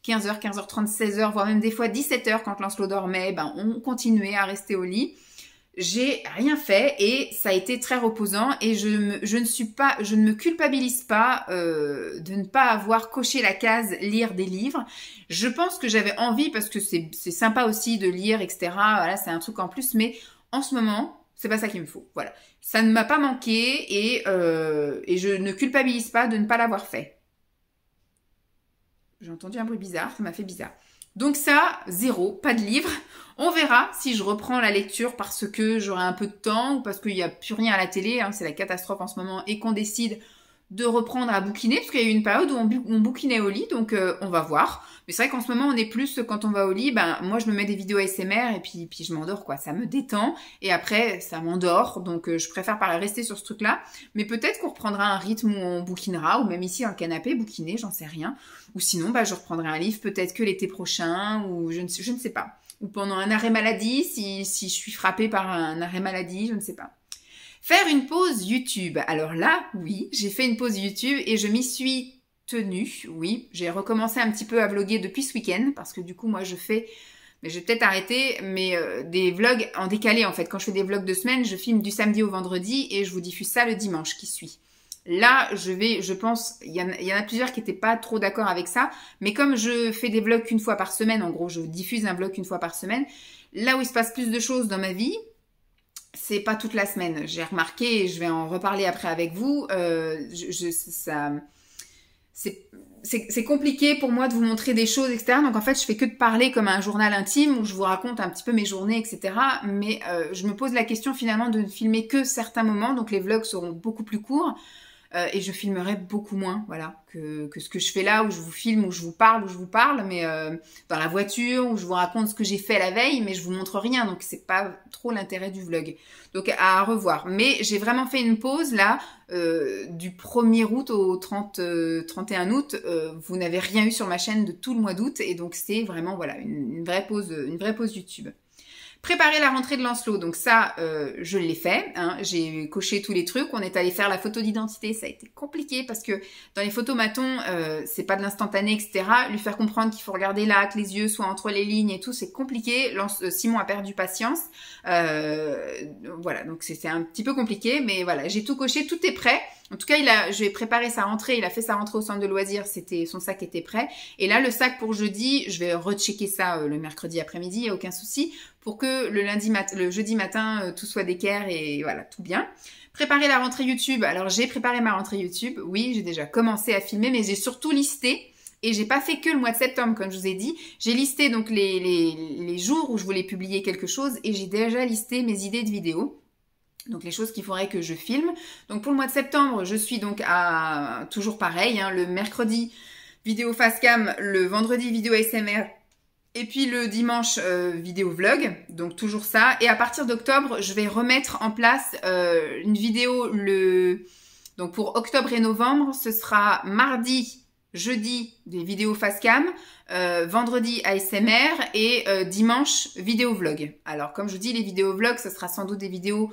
15h, 15h30, 16h, voire même des fois 17h quand Lancelot dormait, ben on continuait à rester au lit. J'ai rien fait et ça a été très reposant et je ne me culpabilise pas de ne pas avoir coché la case lire des livres. Je pense que j'avais envie parce que c'est sympa aussi de lire, etc. Voilà, c'est un truc en plus, mais en ce moment, c'est pas ça qu'il me faut. Voilà, ça ne m'a pas manqué et je ne culpabilise pas de ne pas l'avoir fait. J'ai entendu un bruit bizarre, ça m'a fait bizarre. Donc ça, zéro, pas de livre. On verra si je reprends la lecture parce que j'aurai un peu de temps ou parce qu'il n'y a plus rien à la télé, hein, c'est la catastrophe en ce moment, et qu'on décide de reprendre à bouquiner, parce qu'il y a eu une période où on bouquinait au lit, donc on va voir. Mais c'est vrai qu'en ce moment, on est plus, quand on va au lit, ben moi je me mets des vidéos ASMR et puis je m'endors, quoi. Ça me détend et après ça m'endort, donc je préfère pas rester sur ce truc-là. Mais peut-être qu'on reprendra un rythme où on bouquinera, ou même ici un canapé, bouquiner, j'en sais rien. Ou sinon, bah, je reprendrai un livre peut-être que l'été prochain, ou je ne sais pas. Ou pendant un arrêt maladie, si je suis frappée par un arrêt maladie, je ne sais pas. Faire une pause YouTube. Alors là, oui, j'ai fait une pause YouTube et je m'y suis tenue. Oui, j'ai recommencé un petit peu à vlogger depuis ce week-end parce que du coup, moi, mais je vais peut-être arrêter, mais des vlogs en décalé en fait. Quand je fais des vlogs de semaine, je filme du samedi au vendredi et je vous diffuse ça le dimanche qui suit. Là, je pense, il y en a plusieurs qui n'étaient pas trop d'accord avec ça, mais comme je fais des vlogs qu'une fois par semaine, en gros, je diffuse un vlog qu'une fois par semaine, là où il se passe plus de choses dans ma vie, c'est pas toute la semaine. J'ai remarqué, et je vais en reparler après avec vous, c'est compliqué pour moi de vous montrer des choses, etc. Donc en fait, je fais que de parler comme un journal intime où je vous raconte un petit peu mes journées, etc. Mais je me pose la question finalement de ne filmer que certains moments, donc les vlogs seront beaucoup plus courts. Et je filmerai beaucoup moins, voilà, que ce que je fais là, où je vous filme, où je vous parle, mais dans la voiture, où je vous raconte ce que j'ai fait la veille, mais je vous montre rien, donc c'est pas trop l'intérêt du vlog. Donc à revoir. Mais j'ai vraiment fait une pause là, du 1er août au 31 août, vous n'avez rien eu sur ma chaîne de tout le mois d'août, et donc c'est vraiment voilà une vraie pause YouTube. Préparer la rentrée de Lancelot, donc ça, je l'ai fait, hein. J'ai coché tous les trucs, on est allé faire la photo d'identité, ça a été compliqué parce que dans les photomatons, c'est pas de l'instantané, etc. Lui faire comprendre qu'il faut regarder là, que les yeux soient entre les lignes et tout, c'est compliqué. Simon a perdu patience, voilà, donc c'était un petit peu compliqué, mais voilà, j'ai tout coché, tout est prêt. En tout cas, je vais préparer sa rentrée, il a fait sa rentrée au centre de loisirs, son sac était prêt. Et là, le sac pour jeudi, je vais rechecker ça le mercredi après-midi, il n'y a aucun souci, pour que le jeudi matin, tout soit d'équerre et voilà, tout bien. Préparer la rentrée YouTube. Alors, j'ai préparé ma rentrée YouTube. Oui, j'ai déjà commencé à filmer, mais j'ai surtout listé. Et j'ai pas fait que le mois de septembre, comme je vous ai dit. J'ai listé donc les jours où je voulais publier quelque chose et j'ai déjà listé mes idées de vidéos. Donc les choses qu'il faudrait que je filme. Donc pour le mois de septembre, je suis donc à toujours pareil, hein, le mercredi vidéo face cam, le vendredi vidéo ASMR et puis le dimanche vidéo vlog. Donc toujours ça. Et à partir d'octobre, je vais remettre en place une vidéo donc pour octobre et novembre, ce sera mardi, jeudi des vidéos face cam, vendredi ASMR et dimanche vidéo vlog. Alors comme je vous dis, les vidéos vlog, ce sera sans doute des vidéos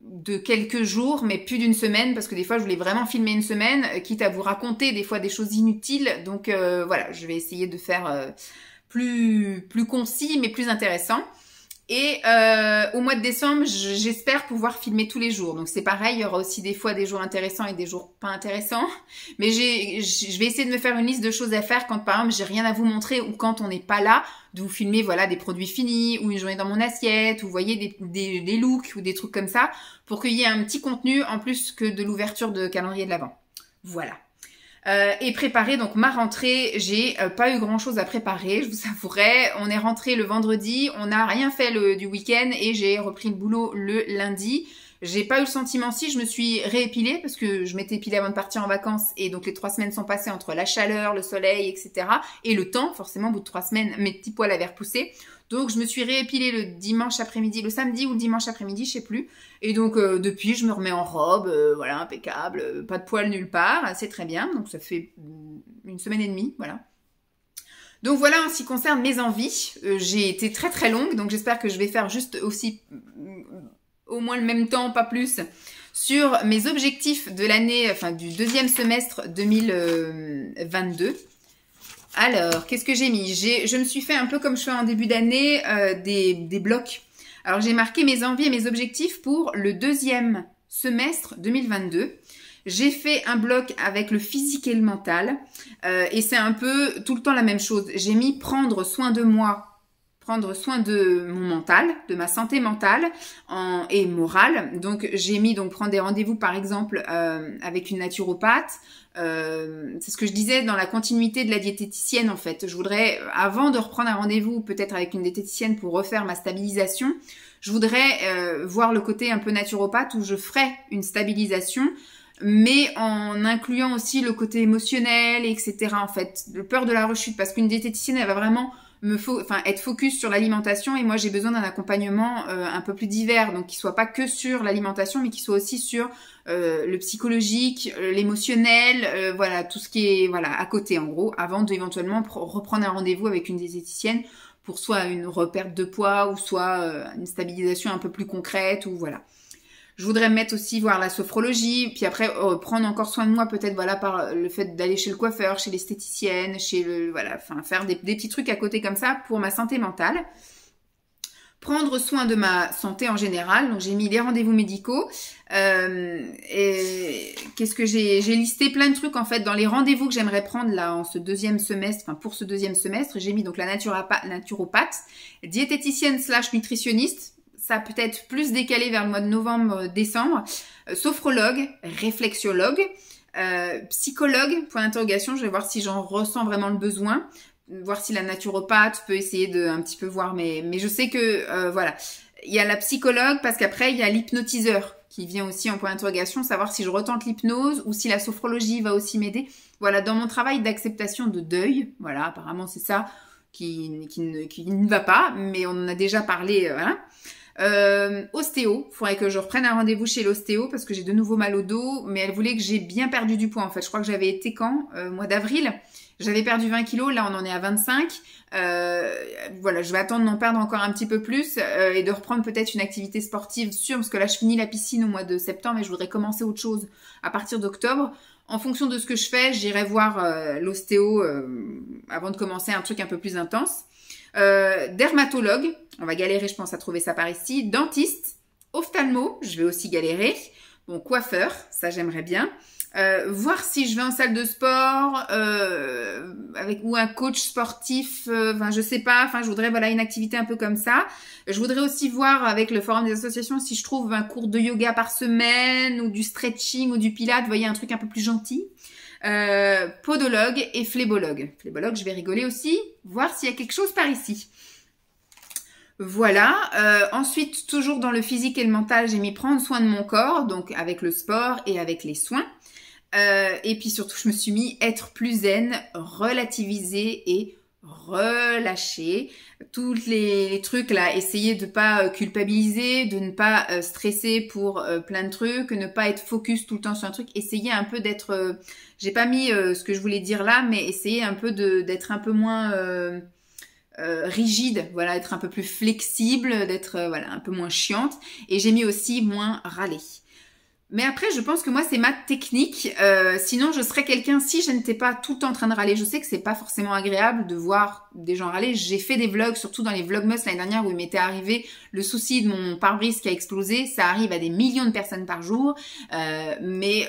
de quelques jours, mais plus d'une semaine, parce que des fois, je voulais vraiment filmer une semaine, quitte à vous raconter des fois des choses inutiles. Donc voilà, je vais essayer de faire plus concis, mais plus intéressant. Et au mois de décembre, j'espère pouvoir filmer tous les jours. Donc c'est pareil, il y aura aussi des fois des jours intéressants et des jours pas intéressants. Mais je vais essayer de me faire une liste de choses à faire quand par exemple j'ai rien à vous montrer ou quand on n'est pas là, de vous filmer voilà des produits finis ou une journée dans mon assiette ou vous voyez des looks ou des trucs comme ça pour qu'il y ait un petit contenu en plus que de l'ouverture de calendrier de l'Avent. Voilà. Et préparer donc ma rentrée. J'ai pas eu grand chose à préparer, je vous avouerai. On est rentré le vendredi, on n'a rien fait du week-end et j'ai repris le boulot le lundi. J'ai pas eu le sentiment, si je me suis réépilée parce que je m'étais épilée avant de partir en vacances et donc les 3 semaines sont passées entre la chaleur, le soleil, etc. Et le temps, forcément, au bout de 3 semaines, mes petits poils avaient repoussé. Donc je me suis réépilée le dimanche après-midi, le samedi ou le dimanche après-midi, je sais plus. Et donc depuis, je me remets en robe, voilà, impeccable, pas de poils nulle part, c'est très bien. Donc ça fait 1 semaine et demie, voilà. Donc voilà en ce qui concerne mes envies. J'ai été très très longue, donc j'espère que je vais faire juste aussi au moins le même temps, pas plus, sur mes objectifs de l'année, enfin du deuxième semestre 2022. Alors, qu'est-ce que j'ai mis? Je me suis fait un peu comme je fais en début d'année, des blocs. Alors, j'ai marqué mes envies et mes objectifs pour le deuxième semestre 2022. J'ai fait un bloc avec le physique et le mental. Et c'est un peu tout le temps la même chose. J'ai mis prendre soin de moi, prendre soin de mon mental, de ma santé mentale et morale. Donc, j'ai mis prendre des rendez-vous, par exemple, avec une naturopathe. C'est ce que je disais dans la continuité de la diététicienne, en fait. Je voudrais, avant de reprendre un rendez-vous, peut-être avec une diététicienne pour refaire ma stabilisation, je voudrais voir le côté un peu naturopathe où je ferais une stabilisation, mais en incluant aussi le côté émotionnel, etc. En fait, le peur de la rechute, parce qu'une diététicienne, elle va vraiment être focus sur l'alimentation et moi j'ai besoin d'un accompagnement un peu plus divers, donc qui soit pas que sur l'alimentation mais qui soit aussi sur le psychologique, l'émotionnel, voilà, tout ce qui est à côté en gros, avant d'éventuellement reprendre un rendez-vous avec une diététicienne pour soit une reperte de poids ou soit une stabilisation un peu plus concrète ou voilà. Je voudrais me mettre aussi voir la sophrologie, puis après prendre encore soin de moi peut-être par le fait d'aller chez le coiffeur, chez l'esthéticienne, faire des petits trucs à côté comme ça pour ma santé mentale. Prendre soin de ma santé en général, donc j'ai mis les rendez-vous médicaux. Et qu'est-ce que j'ai listé plein de trucs en fait dans les rendez-vous que j'aimerais prendre là en ce deuxième semestre, pour ce deuxième semestre. J'ai mis donc la naturopathe, diététicienne / nutritionniste. Ça peut être plus décalé vers le mois de novembre-décembre. Sophrologue, réflexiologue, psychologue, point d'interrogation. Je vais voir si j'en ressens vraiment le besoin. Voir si la naturopathe peut essayer de un petit peu voir. Mais je sais que, voilà. Il y a la psychologue parce qu'après, il y a l'hypnotiseur qui vient aussi en point d'interrogation. Savoir si je retente l'hypnose ou si la sophrologie va aussi m'aider. Voilà, dans mon travail d'acceptation de deuil. Voilà, apparemment, c'est ça qui ne va pas. Mais on en a déjà parlé, voilà. Ostéo, faudrait que je reprenne un rendez-vous chez l'ostéo parce que j'ai de nouveau mal au dos, mais elle voulait que j'ai bien perdu du poids en fait. Je crois que j'avais été mois d'avril, j'avais perdu 20 kilos, là on en est à 25. Voilà, je vais attendre d'en perdre encore un petit peu plus et de reprendre peut-être une activité sportive sûre parce que là je finis la piscine au mois de septembre et je voudrais commencer autre chose à partir d'octobre. En fonction de ce que je fais, j'irai voir l'ostéo avant de commencer un truc un peu plus intense. Dermatologue, on va galérer je pense à trouver ça par ici. Dentiste, ophtalmo, je vais aussi galérer. Bon, coiffeur, ça j'aimerais bien. Voir si je vais en salle de sport ou un coach sportif, je sais pas, je voudrais une activité un peu comme ça. Je voudrais aussi voir avec le forum des associations si je trouve un cours de yoga par semaine ou du stretching ou du pilates, vous voyez, un truc un peu plus gentil. Podologue et phlébologue. Phlébologue, je vais rigoler aussi, voir s'il y a quelque chose par ici. Voilà. Ensuite, toujours dans le physique et le mental, j'ai mis prendre soin de mon corps, donc avec le sport et avec les soins. Et puis surtout, je me suis mis être plus zen, relativiser et relâcher. Tous les trucs là, essayer de pas culpabiliser, de ne pas stresser pour plein de trucs, ne pas être focus tout le temps sur un truc, essayer un peu d'être... j'ai pas mis ce que je voulais dire là, mais essayer un peu d'être un peu moins rigide, voilà, être un peu plus flexible, d'être un peu moins chiante. Et j'ai mis aussi moins râler. Mais après, je pense que moi, c'est ma technique. Sinon, je serais quelqu'un, si je n'étais pas tout le temps en train de râler, je sais que c'est pas forcément agréable de voir des gens râler. J'ai fait des vlogs, surtout dans les vlogmas l'année dernière où il m'était arrivé le souci de mon pare-brise qui a explosé. Ça arrive à des millions de personnes par jour. Mais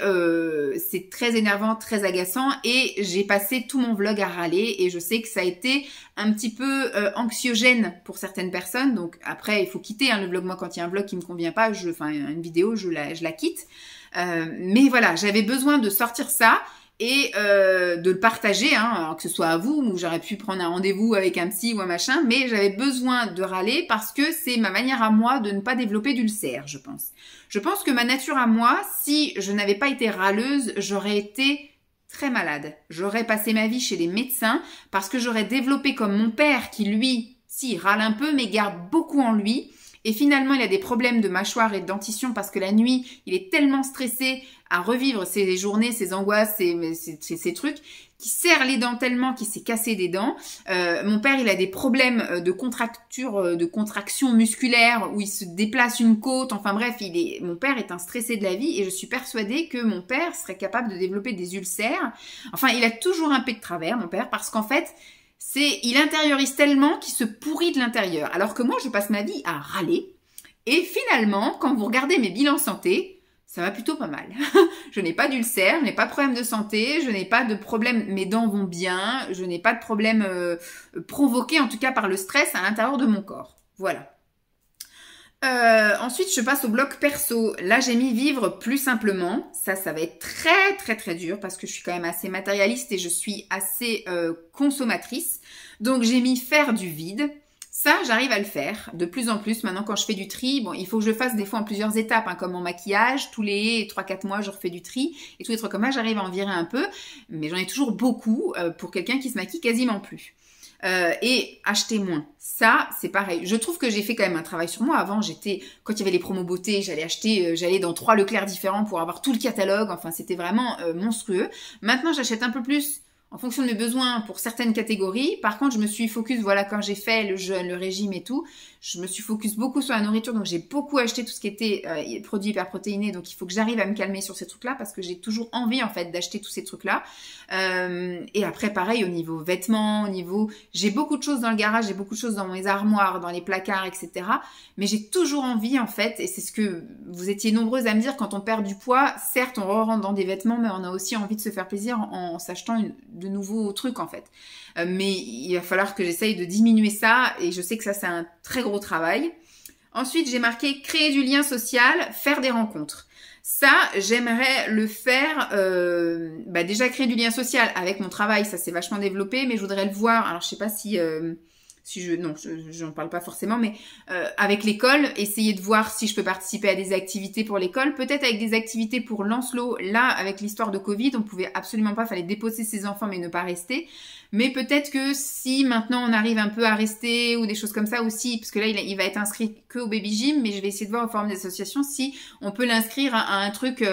c'est très énervant, très agaçant. Et j'ai passé tout mon vlog à râler. Et je sais que ça a été un petit peu anxiogène pour certaines personnes. Donc après, il faut quitter le vlog. Moi, quand il y a un vlog qui me convient pas, une vidéo, je la quitte. Mais voilà, j'avais besoin de sortir ça et de le partager, hein, alors que ce soit à vous, ou j'aurais pu prendre un rendez-vous avec un psy ou un machin, mais j'avais besoin de râler parce que c'est ma manière à moi de ne pas développer d'ulcère, je pense. Je pense que ma nature à moi, si je n'avais pas été râleuse, j'aurais été très malade. J'aurais passé ma vie chez les médecins parce que j'aurais développé comme mon père qui, lui, si, râle un peu, mais garde beaucoup en lui. Et finalement, il a des problèmes de mâchoire et de dentition parce que la nuit, il est tellement stressé à revivre ses journées, ses angoisses, ses trucs, qui serre les dents tellement qu'il s'est cassé des dents. Mon père, il a des problèmes de contraction musculaire où il se déplace une côte. Enfin bref, mon père est un stressé de la vie et je suis persuadée que mon père serait capable de développer des ulcères. Enfin, il a toujours un peu de travers, mon père, parce qu'en fait, il intériorise tellement qu'il se pourrit de l'intérieur. Alors que moi, je passe ma vie à râler. Et finalement, quand vous regardez mes bilans santé, ça va plutôt pas mal. Je n'ai pas d'ulcère, je n'ai pas de problème de santé, je n'ai pas de problème, mes dents vont bien, je n'ai pas de problème provoqué en tout cas par le stress à l'intérieur de mon corps. Voilà. Ensuite, je passe au bloc perso. Là, j'ai mis vivre plus simplement. Ça va être très, très, très dur parce que je suis quand même assez matérialiste et je suis assez consommatrice. Donc, j'ai mis faire du vide. Ça, j'arrive à le faire de plus en plus. Maintenant, quand je fais du tri, bon, il faut que je le fasse des fois en plusieurs étapes, hein, comme mon maquillage. Tous les 3-4 mois, je refais du tri. Et tous les trucs comme ça, j'arrive à en virer un peu. Mais j'en ai toujours beaucoup pour quelqu'un qui se maquille quasiment plus. Et acheter moins. Ça, c'est pareil. Je trouve que j'ai fait quand même un travail sur moi. Avant, quand il y avait les promos beauté, j'allais dans 3 Leclerc différents pour avoir tout le catalogue. Enfin, c'était vraiment monstrueux. Maintenant, j'achète un peu plus en fonction de mes besoins pour certaines catégories. Par contre, je me suis focus, voilà, quand j'ai fait le jeûne, le régime et tout, je me suis focus beaucoup sur la nourriture. Donc, j'ai beaucoup acheté tout ce qui était produits hyperprotéinés. Donc, il faut que j'arrive à me calmer sur ces trucs-là parce que j'ai toujours envie, en fait, d'acheter tous ces trucs-là. Et après, pareil, au niveau vêtements, j'ai beaucoup de choses dans le garage, j'ai beaucoup de choses dans mes armoires, dans les placards, etc. Mais j'ai toujours envie, en fait, et c'est ce que vous étiez nombreuses à me dire, quand on perd du poids, certes, on rentre dans des vêtements, mais on a aussi envie de se faire plaisir en s'achetant de nouveaux trucs, en fait. Mais il va falloir que j'essaye de diminuer ça, et je sais que ça, c'est un très gros travail. Ensuite, j'ai marqué créer du lien social, faire des rencontres. Ça, j'aimerais le faire, déjà créer du lien social avec mon travail, ça s'est vachement développé, mais je voudrais le voir, alors je sais pas si j'en parle pas forcément, mais avec l'école, essayer de voir si je peux participer à des activités pour l'école, peut-être avec des activités pour Lancelot. Là, avec l'histoire de Covid, on pouvait absolument pas, fallait déposer ses enfants mais ne pas rester. Mais peut-être que si maintenant on arrive un peu à rester ou des choses comme ça aussi, parce que là il va être inscrit que au baby gym, mais je vais essayer de voir en forme d'association si on peut l'inscrire à un truc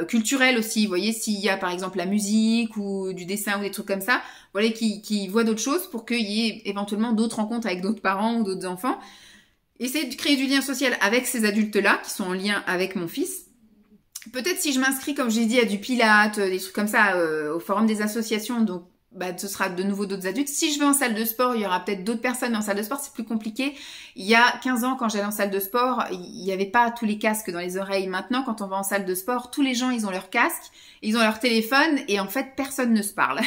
culturel aussi. Vous voyez, s'il y a par exemple la musique ou du dessin ou des trucs comme ça, vous voyez, qui voient d'autres choses pour qu'il y ait éventuellement d'autres rencontres avec d'autres parents ou d'autres enfants. Essayer de créer du lien social avec ces adultes-là qui sont en lien avec mon fils. Peut-être si je m'inscris, comme j'ai dit, à du Pilates, des trucs comme ça, au forum des associations, donc ce sera de nouveau d'autres adultes. Si je vais en salle de sport, il y aura peut-être d'autres personnes, mais en salle de sport, c'est plus compliqué. Il y a 15 ans, quand j'allais en salle de sport, il n'y avait pas tous les casques dans les oreilles. Maintenant, quand on va en salle de sport, tous les gens, ils ont leur casque, ils ont leur téléphone, et en fait, personne ne se parle.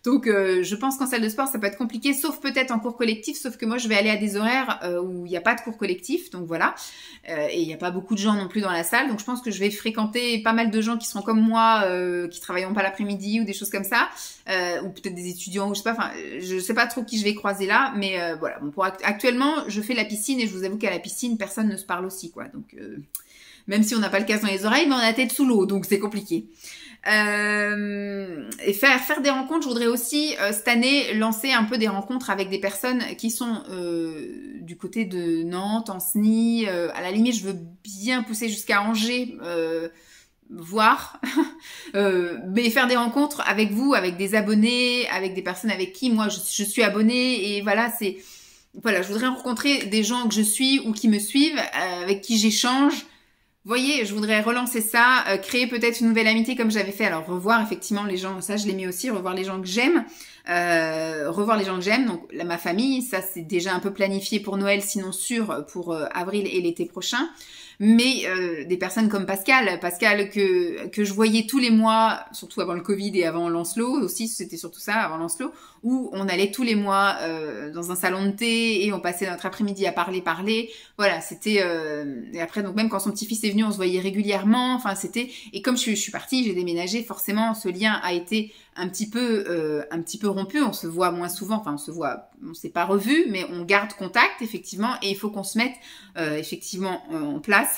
Donc, je pense qu'en salle de sport, ça peut être compliqué, sauf peut-être en cours collectif, sauf que moi, je vais aller à des horaires où il n'y a pas de cours collectif, donc voilà. Et il n'y a pas beaucoup de gens non plus dans la salle, donc je pense que je vais fréquenter pas mal de gens qui seront comme moi, qui travailleront pas l'après-midi ou des choses comme ça, ou peut-être des étudiants, ou je sais pas, enfin, je sais pas trop qui je vais croiser là, mais voilà. Bon, actuellement, je fais la piscine, et je vous avoue qu'à la piscine, personne ne se parle aussi, quoi. Donc, même si on n'a pas le casque dans les oreilles, mais on a la tête sous l'eau, donc c'est compliqué. Et faire des rencontres, je voudrais aussi cette année lancer un peu des rencontres avec des personnes qui sont du côté de Nantes, en SNI, à la limite je veux bien pousser jusqu'à Angers, voir, mais faire des rencontres avec vous, avec des abonnés, avec des personnes avec qui moi je suis abonnée, et voilà, je voudrais rencontrer des gens que je suis ou qui me suivent, avec qui j'échange. Vous voyez, je voudrais relancer ça, créer peut-être une nouvelle amitié comme j'avais fait. Alors, revoir effectivement les gens, ça je l'ai mis aussi, revoir les gens que j'aime. Donc ma famille, ça c'est déjà un peu planifié pour Noël, sinon sûr pour avril et l'été prochain. mais des personnes comme Pascal que je voyais tous les mois, surtout avant le Covid et avant Lancelot aussi, c'était surtout ça, avant Lancelot, où on allait tous les mois dans un salon de thé et on passait notre après-midi à parler. Voilà, c'était... et après, donc même quand son petit-fils est venu, on se voyait régulièrement. Enfin, c'était... Et comme je suis partie, j'ai déménagé, forcément, ce lien a été un petit peu rompu. On se voit moins souvent. Enfin, on s'est pas revu, mais on garde contact, effectivement. Et il faut qu'on se mette, effectivement, en place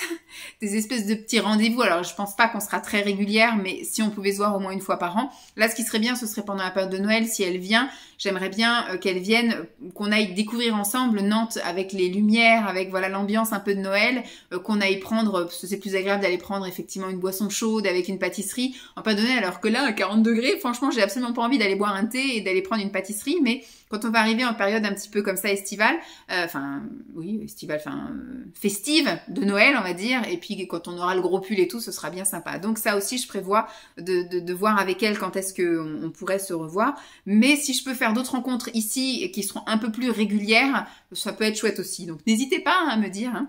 des espèces de petits rendez-vous. Alors, je pense pas qu'on sera très régulière, mais si on pouvait se voir au moins une fois par an. Là, ce qui serait bien, ce serait pendant la période de Noël, si elle vient. J'aimerais bien qu'elle vienne, qu'on aille découvrir ensemble Nantes avec les lumières, avec voilà l'ambiance un peu de Noël, qu'on aille prendre, parce que c'est plus agréable d'aller prendre effectivement une boisson chaude avec une pâtisserie, en pas donner, alors que là, à 40 degrés, franchement, j'ai absolument pas envie d'aller boire un thé et d'aller prendre une pâtisserie, mais quand on va arriver en période un petit peu comme ça estivale, festive de Noël, on va dire, et puis quand on aura le gros pull et tout, ce sera bien sympa. Donc ça aussi, je prévois de voir avec elle quand est-ce qu'on pourrait se revoir. Mais si je peux faire d'autres rencontres ici et qui seront un peu plus régulières, ça peut être chouette aussi. Donc n'hésitez pas à me dire.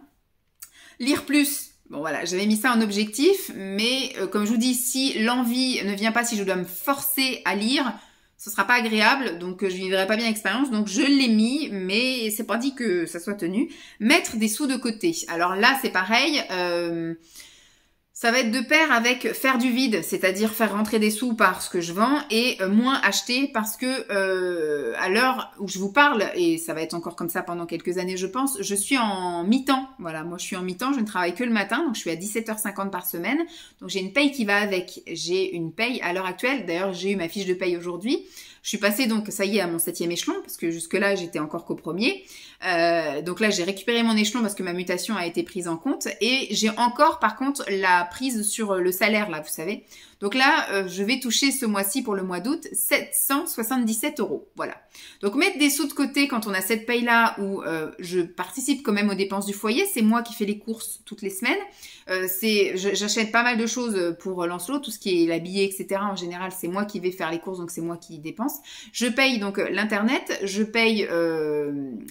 Lire plus. Bon voilà, j'avais mis ça en objectif, mais comme je vous dis, si l'envie ne vient pas, si je dois me forcer à lire, ce sera pas agréable, donc je vivrai pas bien l'expérience, donc je l'ai mis, mais c'est pas dit que ça soit tenu. Mettre des sous de côté. Alors là, c'est pareil, ça va être de pair avec faire du vide, c'est-à-dire faire rentrer des sous par ce que je vends et moins acheter parce que à l'heure où je vous parle, et ça va être encore comme ça pendant quelques années je pense, je suis en mi-temps. Voilà, moi je suis en mi-temps, je ne travaille que le matin, donc je suis à 17h50 par semaine. Donc j'ai une paye qui va avec. J'ai une paye à l'heure actuelle, d'ailleurs j'ai eu ma fiche de paye aujourd'hui. Je suis passée donc, ça y est, à mon 7e échelon, parce que jusque-là, j'étais encore qu'au premier. Donc là, j'ai récupéré mon échelon parce que ma mutation a été prise en compte. Et j'ai encore, par contre, la prise sur le salaire, là, vous savez. Donc là, je vais toucher ce mois-ci, pour le mois d'août, 777 €. Voilà. Donc mettre des sous de côté quand on a cette paye-là où je participe quand même aux dépenses du foyer, c'est moi qui fais les courses toutes les semaines. J'achète pas mal de choses pour Lancelot, tout ce qui est l'habillé, etc. En général, c'est moi qui vais faire les courses, donc c'est moi qui dépense. Je paye donc l'internet, je paye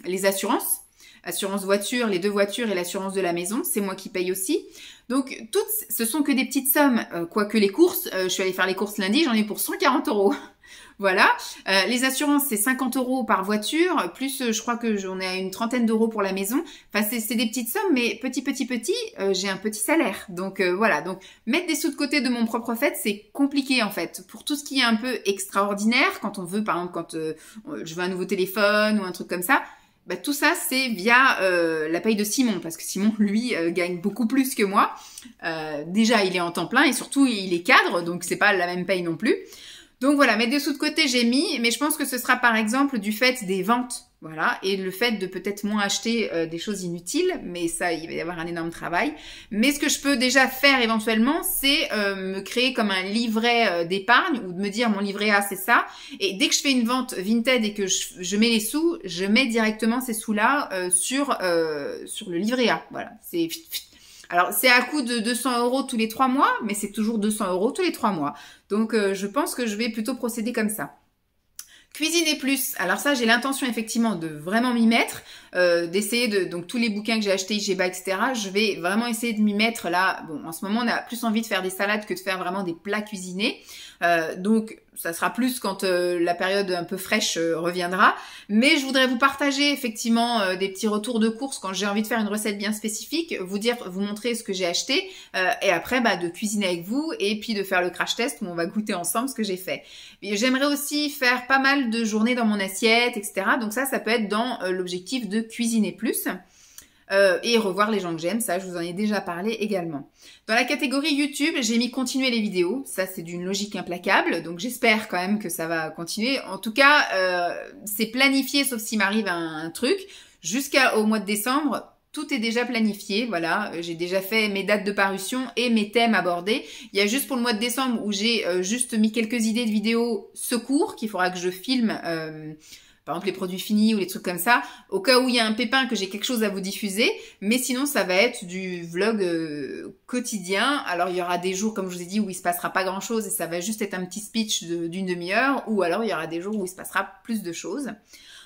les assurances, assurance voiture, les 2 voitures et l'assurance de la maison, c'est moi qui paye aussi. Donc toutes, ce sont que des petites sommes, quoique les courses, je suis allée faire les courses lundi, j'en ai pour 140 €. Voilà, les assurances c'est 50 € par voiture, plus je crois que j'en ai à une trentaine d'euros pour la maison. Enfin c'est des petites sommes, mais petit, j'ai un petit salaire. Donc voilà, donc mettre des sous de côté de mon propre fait, c'est compliqué en fait. Pour tout ce qui est un peu extraordinaire, quand on veut, par exemple, quand je veux un nouveau téléphone ou un truc comme ça, bah, tout ça c'est via la paye de Simon, parce que Simon lui gagne beaucoup plus que moi. Déjà il est en temps plein et surtout il est cadre, donc c'est pas la même paye non plus. Donc voilà, mettre des sous de côté, j'ai mis, mais je pense que ce sera par exemple du fait des ventes, voilà, et le fait de peut-être moins acheter des choses inutiles, mais ça, il va y avoir un énorme travail. Mais ce que je peux déjà faire éventuellement, c'est me créer comme un livret d'épargne, ou de me dire mon livret A, c'est ça, et dès que je fais une vente Vinted et que je mets les sous, je mets directement ces sous-là sur le livret A, voilà, c'est... Alors, c'est à coût de 200 € tous les 3 mois, mais c'est toujours 200 € tous les 3 mois. Donc, je pense que je vais plutôt procéder comme ça. Cuisiner plus. Alors ça, j'ai l'intention effectivement de vraiment m'y mettre, d'essayer donc tous les bouquins que j'ai achetés, IGBA, etc. Je vais vraiment essayer de m'y mettre là. Bon, en ce moment, on a plus envie de faire des salades que de faire vraiment des plats cuisinés. Donc, ça sera plus quand la période un peu fraîche reviendra. Mais je voudrais vous partager effectivement des petits retours de courses quand j'ai envie de faire une recette bien spécifique, vous montrer ce que j'ai acheté et après de cuisiner avec vous et puis de faire le crash test où on va goûter ensemble ce que j'ai fait. J'aimerais aussi faire pas mal de journées dans mon assiette, etc. Donc ça peut être dans l'objectif de cuisiner plus. Et revoir les gens que j'aime, ça je vous en ai déjà parlé également. Dans la catégorie YouTube, j'ai mis continuer les vidéos, ça c'est d'une logique implacable, donc j'espère quand même que ça va continuer. En tout cas, c'est planifié sauf s'il m'arrive un truc. Jusqu'au mois de décembre, tout est déjà planifié, voilà, j'ai déjà fait mes dates de parution et mes thèmes abordés. Il y a juste pour le mois de décembre où j'ai juste mis quelques idées de vidéos secours qu'il faudra que je filme, par exemple les produits finis ou les trucs comme ça, au cas où il y a un pépin que j'ai quelque chose à vous diffuser, mais sinon ça va être du vlog quotidien. Alors il y aura des jours, comme je vous ai dit, où il se passera pas grand chose et ça va juste être un petit speech d'une demi-heure, ou alors il y aura des jours où il se passera plus de choses.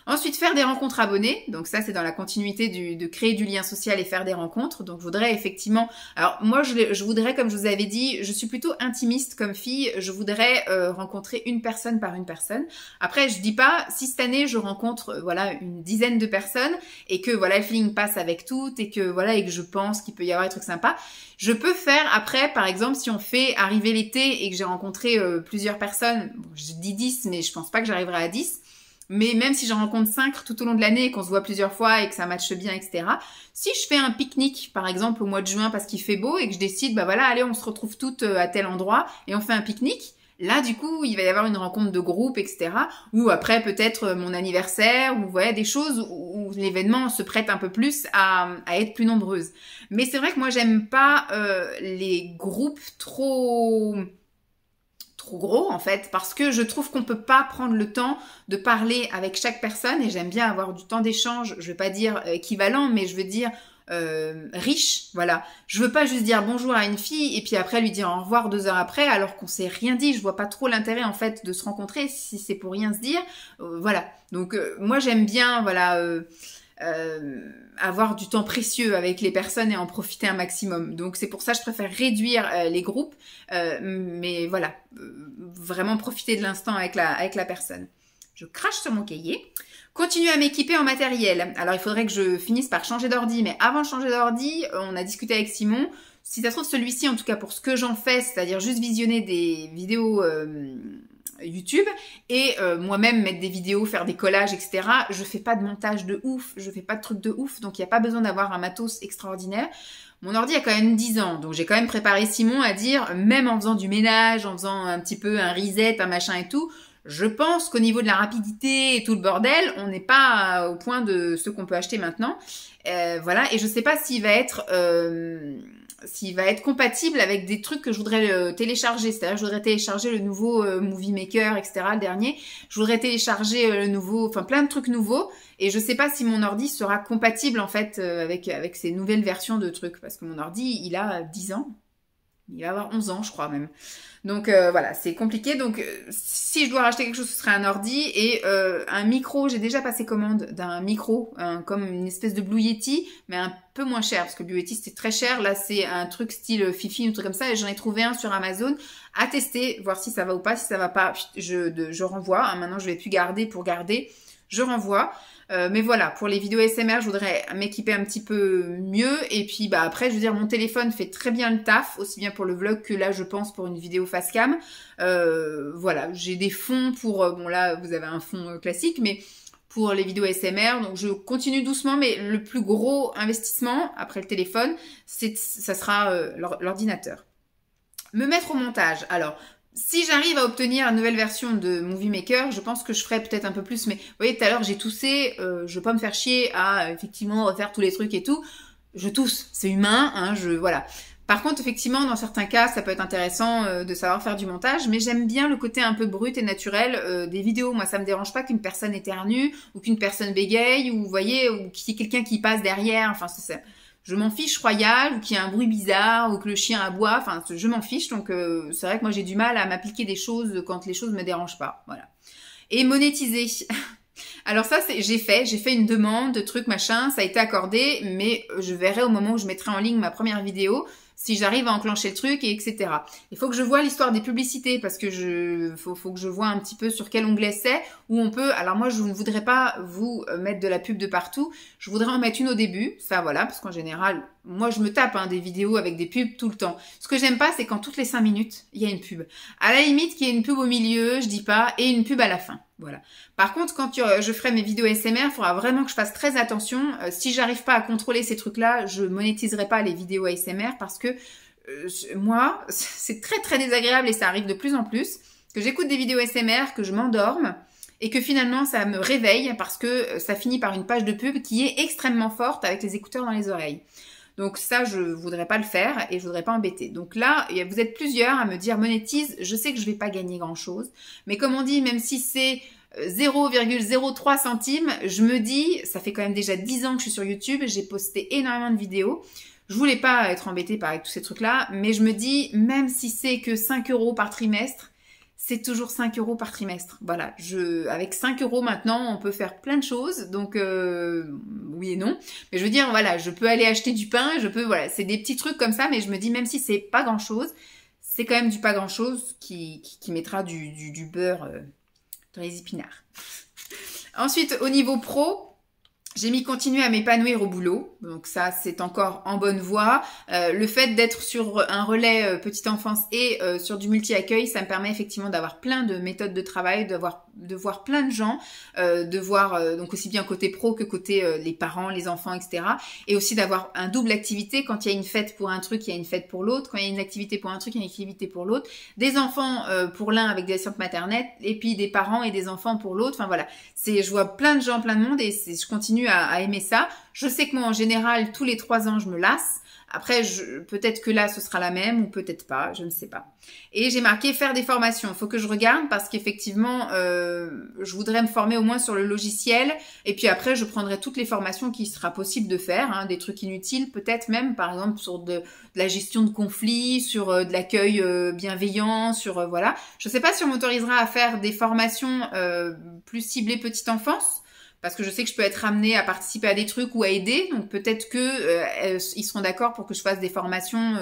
Ensuite, faire des rencontres abonnées. Donc ça, c'est dans la continuité de créer du lien social et faire des rencontres. Donc je voudrais effectivement... Alors moi, je voudrais, comme je vous avais dit, je suis plutôt intimiste comme fille. Je voudrais rencontrer une personne par une personne. Après, je dis pas, si cette année, je rencontre voilà une dizaine de personnes et que voilà le feeling passe avec toutes et que voilà et que je pense qu'il peut y avoir des trucs sympas, je peux faire après, par exemple, si on fait arriver l'été et que j'ai rencontré plusieurs personnes, bon, je dis 10, mais je pense pas que j'arriverai à 10. Mais même si j'en rencontre 5 tout au long de l'année et qu'on se voit plusieurs fois et que ça matche bien, etc. Si je fais un pique-nique, par exemple, au mois de juin parce qu'il fait beau et que je décide, bah voilà, allez, on se retrouve toutes à tel endroit et on fait un pique-nique. Là, du coup, il va y avoir une rencontre de groupe, etc. Ou après, peut-être mon anniversaire, ou voilà, des choses où l'événement se prête un peu plus à être plus nombreuse. Mais c'est vrai que moi, j'aime pas les groupes trop gros en fait, parce que je trouve qu'on peut pas prendre le temps de parler avec chaque personne et j'aime bien avoir du temps d'échange, je veux pas dire équivalent, mais je veux dire riche, voilà. Je veux pas juste dire bonjour à une fille et puis après lui dire au revoir 2 heures après alors qu'on s'est rien dit, je vois pas trop l'intérêt en fait de se rencontrer si c'est pour rien se dire, voilà. Donc moi j'aime bien, voilà... avoir du temps précieux avec les personnes et en profiter un maximum. Donc c'est pour ça que je préfère réduire les groupes, mais voilà, vraiment profiter de l'instant avec la personne. Je crache sur mon cahier. Continuer à m'équiper en matériel. Alors il faudrait que je finisse par changer d'ordi, mais avant de changer d'ordi, on a discuté avec Simon. Si ça se trouve celui-ci, en tout cas pour ce que j'en fais, c'est-à-dire juste visionner des vidéos... YouTube et moi-même mettre des vidéos, faire des collages, etc. Je fais pas de montage de ouf, je fais pas de trucs de ouf, donc il n'y a pas besoin d'avoir un matos extraordinaire. Mon ordi a quand même 10 ans, donc j'ai quand même préparé Simon à dire, même en faisant du ménage, en faisant un petit peu un reset, un machin et tout, je pense qu'au niveau de la rapidité et tout le bordel, on n'est pas au point de ce qu'on peut acheter maintenant. Voilà, et je sais pas s'il va être compatible avec des trucs que je voudrais télécharger. C'est-à-dire je voudrais télécharger le nouveau Movie Maker, etc. le dernier. Je voudrais télécharger le nouveau, enfin plein de trucs nouveaux. Et je sais pas si mon ordi sera compatible en fait avec ces nouvelles versions de trucs. Parce que mon ordi, il a 10 ans. Il va avoir 11 ans, je crois même. Donc voilà, c'est compliqué. Donc si je dois racheter quelque chose, ce serait un ordi et un micro. J'ai déjà passé commande d'un micro, comme une espèce de Blue Yeti, mais un peu moins cher parce que Blue Yeti c'était très cher. Là c'est un truc style Fifi, un truc comme ça. Et j'en ai trouvé un sur Amazon à tester, voir si ça va ou pas. Si ça va pas, je renvoie. Maintenant je vais plus garder pour garder. Je renvoie. Mais voilà, pour les vidéos SMR, je voudrais m'équiper un petit peu mieux. Et puis bah après, je veux dire, mon téléphone fait très bien le taf, aussi bien pour le vlog que là, je pense, pour une vidéo face cam. Voilà, j'ai des fonds pour... bon là, vous avez un fond classique, mais pour les vidéos SMR, donc je continue doucement, mais le plus gros investissement, après le téléphone, ça sera l'ordinateur. Me mettre au montage. Alors... si j'arrive à obtenir une nouvelle version de Movie Maker, je pense que je ferai peut-être un peu plus. Mais vous voyez, tout à l'heure, j'ai toussé. Je veux pas me faire chier à effectivement refaire tous les trucs et tout. Je tousse, c'est humain. Hein, voilà. Par contre, effectivement, dans certains cas, ça peut être intéressant de savoir faire du montage. Mais j'aime bien le côté un peu brut et naturel des vidéos. Moi, ça me dérange pas qu'une personne éternue ou qu'une personne bégaye ou vous voyez, ou qu'il y ait quelqu'un qui passe derrière. Enfin, c'est ça. Je m'en fiche royal, ou qu'il y ait un bruit bizarre, ou que le chien aboie, enfin, je m'en fiche. Donc, c'est vrai que moi, j'ai du mal à m'appliquer des choses quand les choses me dérangent pas. Voilà. Et monétiser. Alors ça, j'ai fait une demande de trucs, machin, ça a été accordé, mais je verrai au moment où je mettrai en ligne ma première vidéo, si j'arrive à enclencher le truc, et etc. Il faut que je vois l'histoire des publicités, parce que faut que je vois un petit peu sur quel onglet c'est, où on peut... Alors moi, je ne voudrais pas vous mettre de la pub de partout, je voudrais en mettre une au début, ça voilà, parce qu'en général, moi je me tape des vidéos avec des pubs tout le temps. Ce que j'aime pas, c'est quand toutes les 5 minutes, il y a une pub. À la limite, qu'il y ait une pub au milieu, je dis pas, et une pub à la fin. Voilà. Par contre, quand je ferai mes vidéos SMR, il faudra vraiment que je fasse très attention. Si j'arrive pas à contrôler ces trucs-là, je monétiserai pas les vidéos ASMR parce que moi, c'est très très désagréable et ça arrive de plus en plus que j'écoute des vidéos SMR, que je m'endorme et que finalement ça me réveille parce que ça finit par une page de pub qui est extrêmement forte avec les écouteurs dans les oreilles. Donc ça, je voudrais pas le faire et je voudrais pas embêter. Donc là, vous êtes plusieurs à me dire monétise. Je sais que je vais pas gagner grand-chose. Mais comme on dit, même si c'est 0,03 centimes, je me dis, ça fait quand même déjà 10 ans que je suis sur YouTube. J'ai posté énormément de vidéos. Je voulais pas être embêtée par tous ces trucs-là. Mais je me dis, même si c'est que 5 € par trimestre, c'est toujours 5 € par trimestre. Voilà, avec 5 € maintenant, on peut faire plein de choses. Donc, oui et non. Mais je veux dire, voilà, je peux aller acheter du pain, voilà, c'est des petits trucs comme ça, mais je me dis, même si c'est pas grand-chose, c'est quand même du pas grand-chose qui mettra du beurre dans les épinards. Ensuite, au niveau pro, j'ai mis continuer à m'épanouir au boulot, donc ça c'est encore en bonne voie. Le fait d'être sur un relais petite enfance et sur du multi-accueil, ça me permet effectivement d'avoir plein de méthodes de travail, de voir plein de gens, de voir donc aussi bien côté pro que côté les parents, les enfants, etc. Et aussi d'avoir un double activité. Quand il y a une fête pour un truc, il y a une fête pour l'autre. Quand il y a une activité pour un truc, il y a une activité pour l'autre. Des enfants pour l'un avec des assistantes maternelles, et puis des parents et des enfants pour l'autre. Enfin voilà, je vois plein de gens, plein de monde, et je continue à aimer ça. Je sais que moi, en général, tous les 3 ans, je me lasse. Après, peut-être que là, ce sera la même ou peut-être pas, je ne sais pas. Et j'ai marqué faire des formations. Il faut que je regarde parce qu'effectivement, je voudrais me former au moins sur le logiciel. Et puis après, je prendrai toutes les formations qu'il sera possible de faire, hein, des trucs inutiles, peut-être même, par exemple, sur de la gestion de conflits, sur de l'accueil bienveillant, sur voilà. Je ne sais pas si on m'autorisera à faire des formations plus ciblées petite enfance. Parce que je sais que je peux être amenée à participer à des trucs ou à aider. Donc peut-être que ils seront d'accord pour que je fasse des formations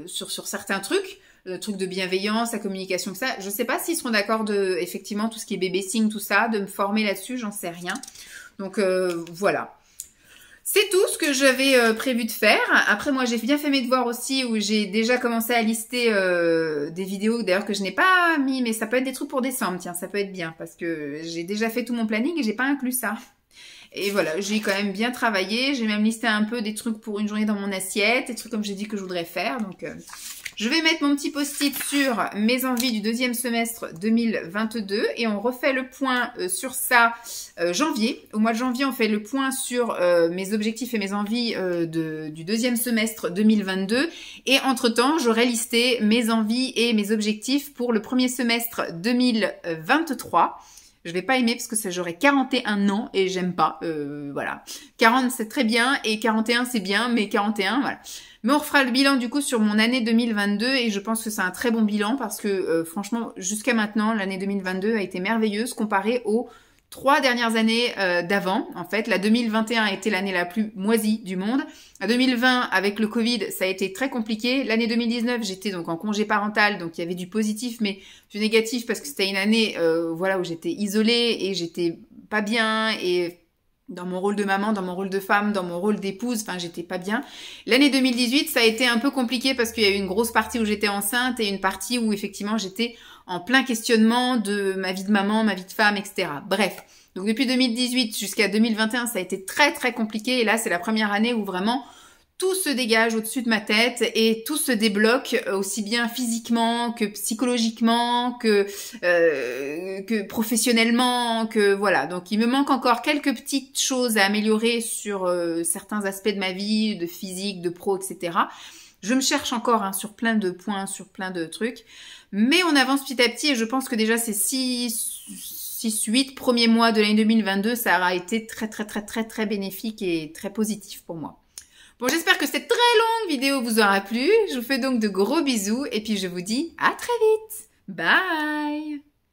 sur certains trucs. Trucs de bienveillance, la communication, ça. Je sais pas s'ils seront d'accord effectivement, tout ce qui est babysitting, tout ça, de me former là-dessus, j'en sais rien. Donc voilà. C'est tout ce que j'avais prévu de faire. Après, moi, j'ai bien fait mes devoirs aussi, où j'ai déjà commencé à lister des vidéos, d'ailleurs, que je n'ai pas mis, mais ça peut être des trucs pour décembre, tiens, ça peut être bien, parce que j'ai déjà fait tout mon planning et j'ai pas inclus ça. Et voilà, j'ai quand même bien travaillé, j'ai même listé un peu des trucs pour une journée dans mon assiette, des trucs comme j'ai dit que je voudrais faire, donc... Je vais mettre mon petit post-it sur mes envies du deuxième semestre 2022 et on refait le point sur ça janvier. Au mois de janvier, on fait le point sur mes objectifs et mes envies du deuxième semestre 2022. Et entre-temps, j'aurai listé mes envies et mes objectifs pour le premier semestre 2023. Je vais pas aimer parce que j'aurai 41 ans et j'aime pas. Voilà. 40 c'est très bien et 41 c'est bien, mais 41 voilà. Mais on refera le bilan du coup sur mon année 2022 et je pense que c'est un très bon bilan parce que franchement jusqu'à maintenant l'année 2022 a été merveilleuse comparée aux 3 dernières années d'avant. En fait, la 2021 a été l'année la plus moisie du monde. La 2020 avec le Covid, ça a été très compliqué. L'année 2019, j'étais donc en congé parental, donc il y avait du positif mais du négatif parce que c'était une année voilà où j'étais isolée et j'étais pas bien et dans mon rôle de maman, dans mon rôle de femme, dans mon rôle d'épouse, enfin j'étais pas bien. L'année 2018, ça a été un peu compliqué parce qu'il y a eu une grosse partie où j'étais enceinte et une partie où effectivement j'étais en plein questionnement de ma vie de maman, ma vie de femme, etc. Bref, donc depuis 2018 jusqu'à 2021, ça a été très très compliqué et là c'est la première année où vraiment tout se dégage au-dessus de ma tête et tout se débloque aussi bien physiquement que psychologiquement que professionnellement que voilà. Donc il me manque encore quelques petites choses à améliorer sur certains aspects de ma vie, de physique, de pro, etc. Je me cherche encore hein, sur plein de points, sur plein de trucs. Mais on avance petit à petit et je pense que déjà ces 6-8 premiers mois de l'année 2022, ça aura été très très très très très bénéfique et très positif pour moi. Bon, j'espère que cette très longue vidéo vous aura plu. Je vous fais donc de gros bisous et puis je vous dis à très vite. Bye!